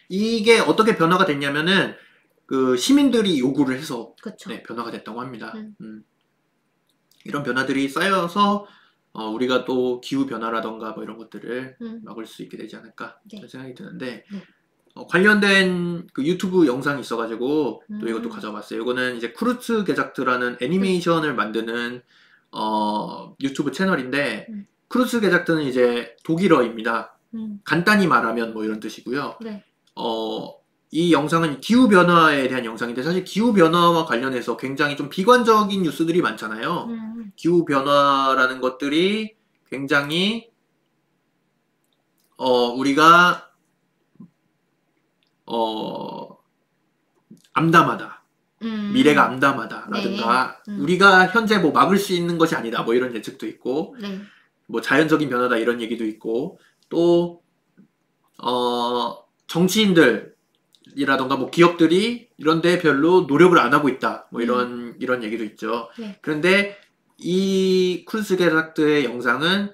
이게 어떻게 변화가 됐냐면은 그 시민들이 요구를 해서 네, 변화가 됐다고 합니다. 이런 변화들이 쌓여서 우리가 또 기후 변화라던가 뭐 이런 것들을 막을 수 있게 되지 않을까 네. 생각이 드는데 관련된 그 유튜브 영상이 있어가지고 또 이것도 가져와봤어요. 이거는 이제 크루츠 게작트라는 애니메이션을 만드는 유튜브 채널인데 크루츠 게작트는 이제 독일어입니다. 간단히 말하면 뭐 이런 뜻이고요. 네. 이 영상은 기후변화에 대한 영상인데 사실 기후변화와 관련해서 굉장히 좀 비관적인 뉴스들이 많잖아요. 기후변화라는 것들이 굉장히 우리가 암담하다. 미래가 암담하다 라든가 네. 우리가 현재 뭐 막을 수 있는 것이 아니다 뭐 이런 예측도 있고 네. 뭐 자연적인 변화다 이런 얘기도 있고 또 정치인들이라던가 뭐 기업들이 이런데 별로 노력을 안 하고 있다 뭐 이런 얘기도 있죠. 네. 그런데 이 크루츠 게작트의 영상은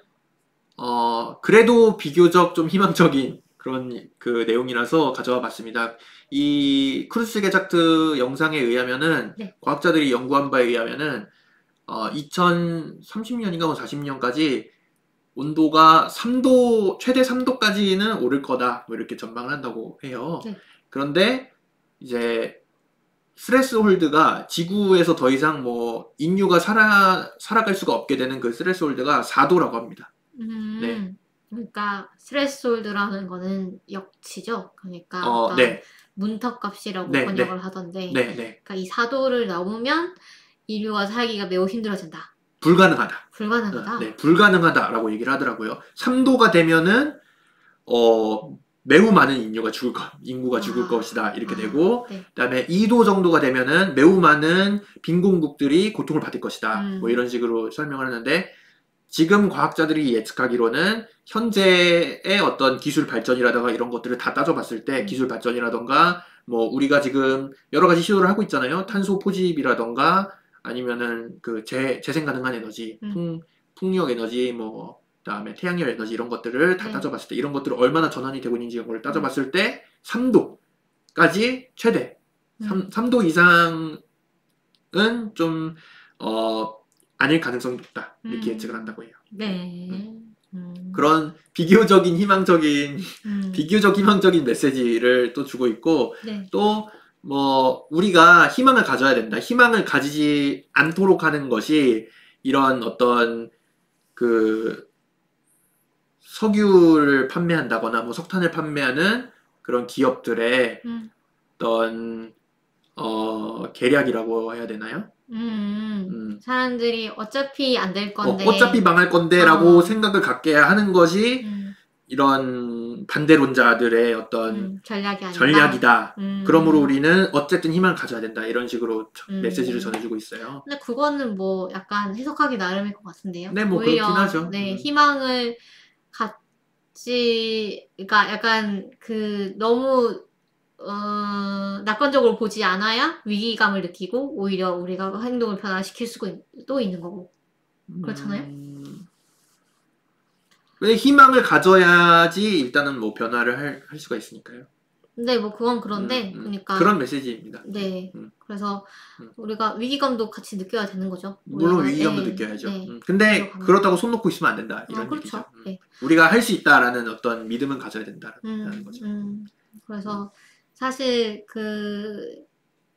그래도 비교적 좀 희망적인 그런 그 내용이라서 가져와 봤습니다. 이 크루츠 게작트 영상에 의하면은 네. 과학자들이 연구한 바에 의하면은 2030년인가 뭐 40년까지 온도가 3도 최대 3도까지는 오를 거다 뭐 이렇게 전망을 한다고 해요. 네. 그런데 이제 스레스홀드가 지구에서 더 이상 뭐 인류가 살아갈 수가 없게 되는 그 스레스홀드가 4도라고 합니다. 네. 그러니까 스레스홀드라는 거는 역치죠. 그러니까 어떤 네. 문턱값이라고 네, 번역을 네. 하던데, 네, 네. 그러니까 이 4도를 넘으면 인류가 살기가 매우 힘들어진다. 불가능하다. 불가능하다. 네, 불가능하다라고 얘기를 하더라고요. 3도가 되면은 매우 많은 인구가 죽을 것이다 이렇게 되고, 네. 그다음에 2도 정도가 되면은 매우 많은 빈곤국들이 고통을 받을 것이다. 뭐 이런 식으로 설명을 하는데, 지금 과학자들이 예측하기로는 현재의 어떤 기술 발전이라든가 이런 것들을 다 따져봤을 때 기술 발전이라든가 뭐 우리가 지금 여러 가지 시도를 하고 있잖아요. 탄소 포집이라든가 아니면은 그 재생 가능한 에너지, 풍력 에너지, 뭐 그다음에 태양열 에너지 이런 것들을 다 따져봤을 때 이런 것들을 얼마나 전환이 되고 있는지 이런 걸 따져봤을 때 3도까지 최대 3도 이상은 좀 아닐 가능성이 높다 이렇게 예측을 한다고 해요. 네. 그런 비교적인 희망적인 메시지를 또 주고 있고, 네. 또 뭐 우리가 희망을 가져야 된다. 희망을 가지지 않도록 하는 것이 이런 어떤 그 석유를 판매한다거나 뭐 석탄을 판매하는 그런 기업들의 어떤 계략이라고 해야 되나요? 사람들이 어차피 안 될 건데 어차피 망할 건데라고 생각을 갖게 하는 것이 이런 반대론자들의 어떤 전략이다. 그러므로 우리는 어쨌든 희망을 가져야 된다. 이런 식으로 메시지를 전해주고 있어요. 근데 그거는 뭐 약간 해석하기 나름일 것 같은데요. 네, 뭐 오히려, 그렇긴 하죠. 네, 희망을 그러니까 약간 너무 낙관적으로 보지 않아야 위기감을 느끼고 오히려 우리가 행동을 변화시킬 수도 있는 거고. 그렇잖아요? 왜 희망을 가져야지 일단은 뭐 변화를 할 수가 있으니까요. 네, 뭐 그건 그런데 그러니까 그런 메시지입니다. 네. 그래서 우리가 위기감도 같이 느껴야 되는 거죠. 물론 위기감도 느껴야죠. 근데 그렇다고 손 놓고 있으면 안 된다. 이런 그렇죠. 얘기죠. 네. 우리가 할 수 있다라는 어떤 믿음은 가져야 된다라는 거죠. 그래서 사실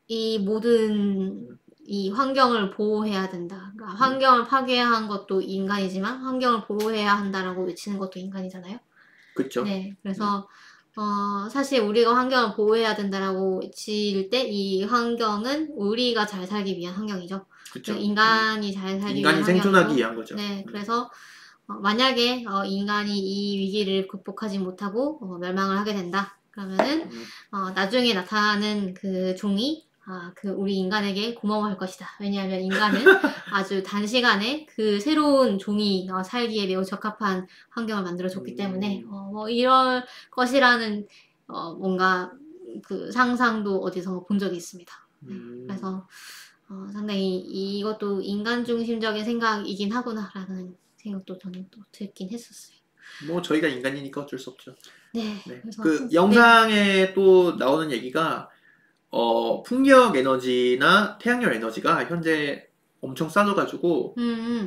이 모든 이 환경을 보호해야 된다. 그러니까 환경을 파괴한 것도 인간이지만 환경을 보호해야 한다라고 외치는 것도 인간이잖아요. 그렇죠. 네, 그래서 사실 우리가 환경을 보호해야 된다라고 외칠 때 이 환경은 우리가 잘 살기 위한 환경이죠. 그렇죠. 인간이 잘 살기 위한 인간이 생존하기 위한 거죠. 네, 그래서 만약에 인간이 이 위기를 극복하지 못하고 멸망을 하게 된다. 그러면은 나중에 나타나는 그 종이 우리 인간에게 고마워할 것이다. 왜냐하면 인간은 아주 단시간에 그 새로운 종이 살기에 매우 적합한 환경을 만들어줬기 때문에 뭐 이럴 것이라는 뭔가 그 상상도 어디서 본 적이 있습니다. 그래서 상당히 이것도 인간 중심적인 생각이긴 하구나라는 생각도 저는 또 들긴 했었어요. 뭐 저희가 인간이니까 어쩔 수 없죠. 네. 그래서 그 영상에 또 나오는 얘기가 풍력 에너지나 태양열 에너지가 현재 엄청 싸져가지고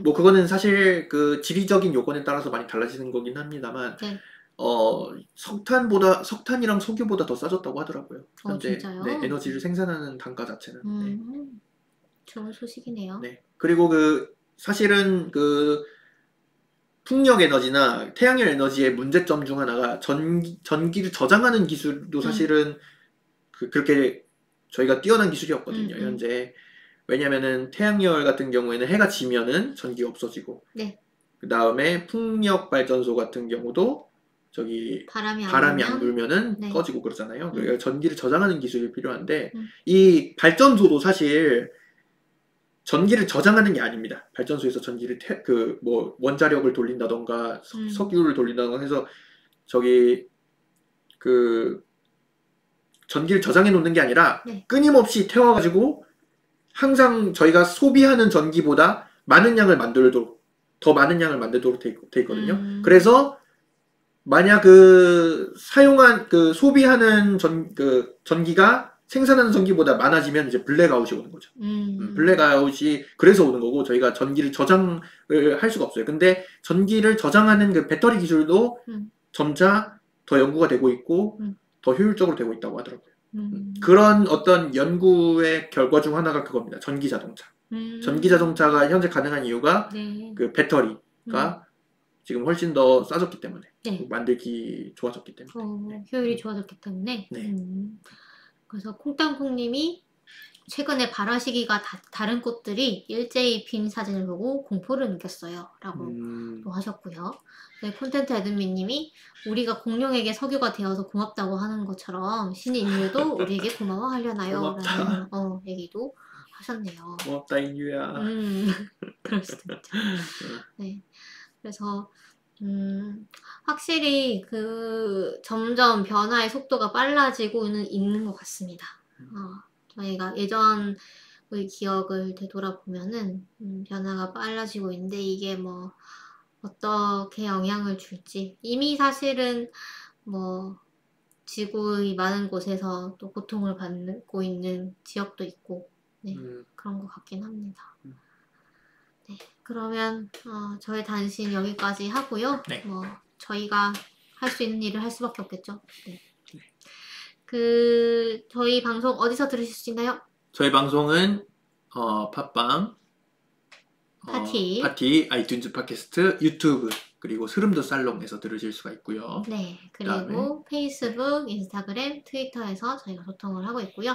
뭐 그거는 사실 그 지리적인 요건에 따라서 많이 달라지는 거긴 합니다만 석탄이랑 석유보다 더 싸졌다고 하더라고요. 현재 네, 에너지를 생산하는 단가 자체는. 네. 좋은 소식이네요. 네. 그리고 사실은 풍력 에너지나 태양열 에너지의 문제점 중 하나가 전기를 저장하는 기술도 사실은 그렇게 저희가 뛰어난 기술이었거든요. 현재. 왜냐면은 태양열 같은 경우에는 해가 지면은 전기가 없어지고, 네. 그 다음에 풍력 발전소 같은 경우도 바람이 안 불면은 네. 꺼지고 그러잖아요. 그러니까 전기를 저장하는 기술이 필요한데 이 발전소도 사실 전기를 저장하는 게 아닙니다. 발전소에서 전기를 뭐 원자력을 돌린다던가 석유를 돌린다던가 해서 전기를 저장해 놓는 게 아니라 네. 끊임없이 태워가지고 항상 저희가 소비하는 전기보다 더 많은 양을 만들도록 돼 있거든요. 그래서 만약 소비하는 전기가 생산하는 전기보다 많아지면 이제 블랙아웃이 오는 거죠. 블랙아웃이 그래서 오는 거고 저희가 전기를 저장을 할 수가 없어요. 근데 전기를 저장하는 그 배터리 기술도 점차 더 연구가 되고 있고 더 효율적으로 되고 있다고 하더라고요. 그런 어떤 연구의 결과 중 하나가 그겁니다. 전기 자동차. 전기 자동차가 현재 가능한 이유가 네. 그 배터리가 지금 훨씬 더 싸졌기 때문에 네. 만들기 좋아졌기 때문에 효율이 좋아졌기 때문에 네. 그래서 콩땅콩님이 최근에 발화 시기가 다른 꽃들이 일제히 핀 사진을 보고 공포를 느꼈어요 라고 또 하셨고요. 네, 콘텐츠 애드민님이 우리가 공룡에게 석유가 되어서 고맙다고 하는 것처럼 신의 인류도 우리에게 고마워하려나요? 라는 얘기도 하셨네요. 고맙다 인류야. 그럴 수도 있죠. 네, 그래서 확실히 그 점점 변화의 속도가 빨라지고는 있는 것 같습니다. 저희가 예전 우리 기억을 되돌아보면은 변화가 빨라지고 있는데 이게 뭐 어떻게 영향을 줄지 이미 사실은 뭐 지구의 많은 곳에서 또 고통을 받고 있는 지역도 있고 네, 그런 것 같긴 합니다. 네, 그러면 저희 단신 여기까지 하고요. 네. 뭐 저희가 할 수 있는 일을 할 수밖에 없겠죠. 네. 그 저희 방송 어디서 들으실 수 있나요? 저희 방송은 팟빵, 파티, 아이튠즈 팟캐스트, 유튜브 그리고 스름드 살롱에서 들으실 수가 있고요. 네, 그리고 페이스북, 인스타그램, 트위터에서 저희가 소통을 하고 있고요.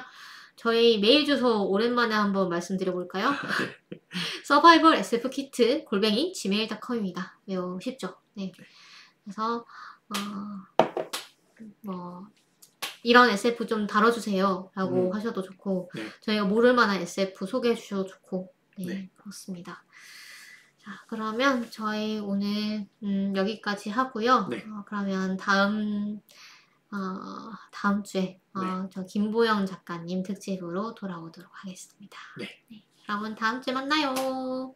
저희 메일 주소 오랜만에 한번 말씀드려볼까요? 네. 서바이벌 sfkit @gmail.com입니다. 매우 쉽죠? 네. 그래서 뭐 이런 SF 좀 다뤄주세요 라고 하셔도 좋고 네. 저희가 모를 만한 SF 소개해 주셔도 좋고 네. 그렇습니다. 자, 그러면 저희 오늘 여기까지 하고요. 네. 그러면 다음 주에 저 김보영 작가님 특집으로 돌아오도록 하겠습니다. 네. 여러분 다음 주에 만나요.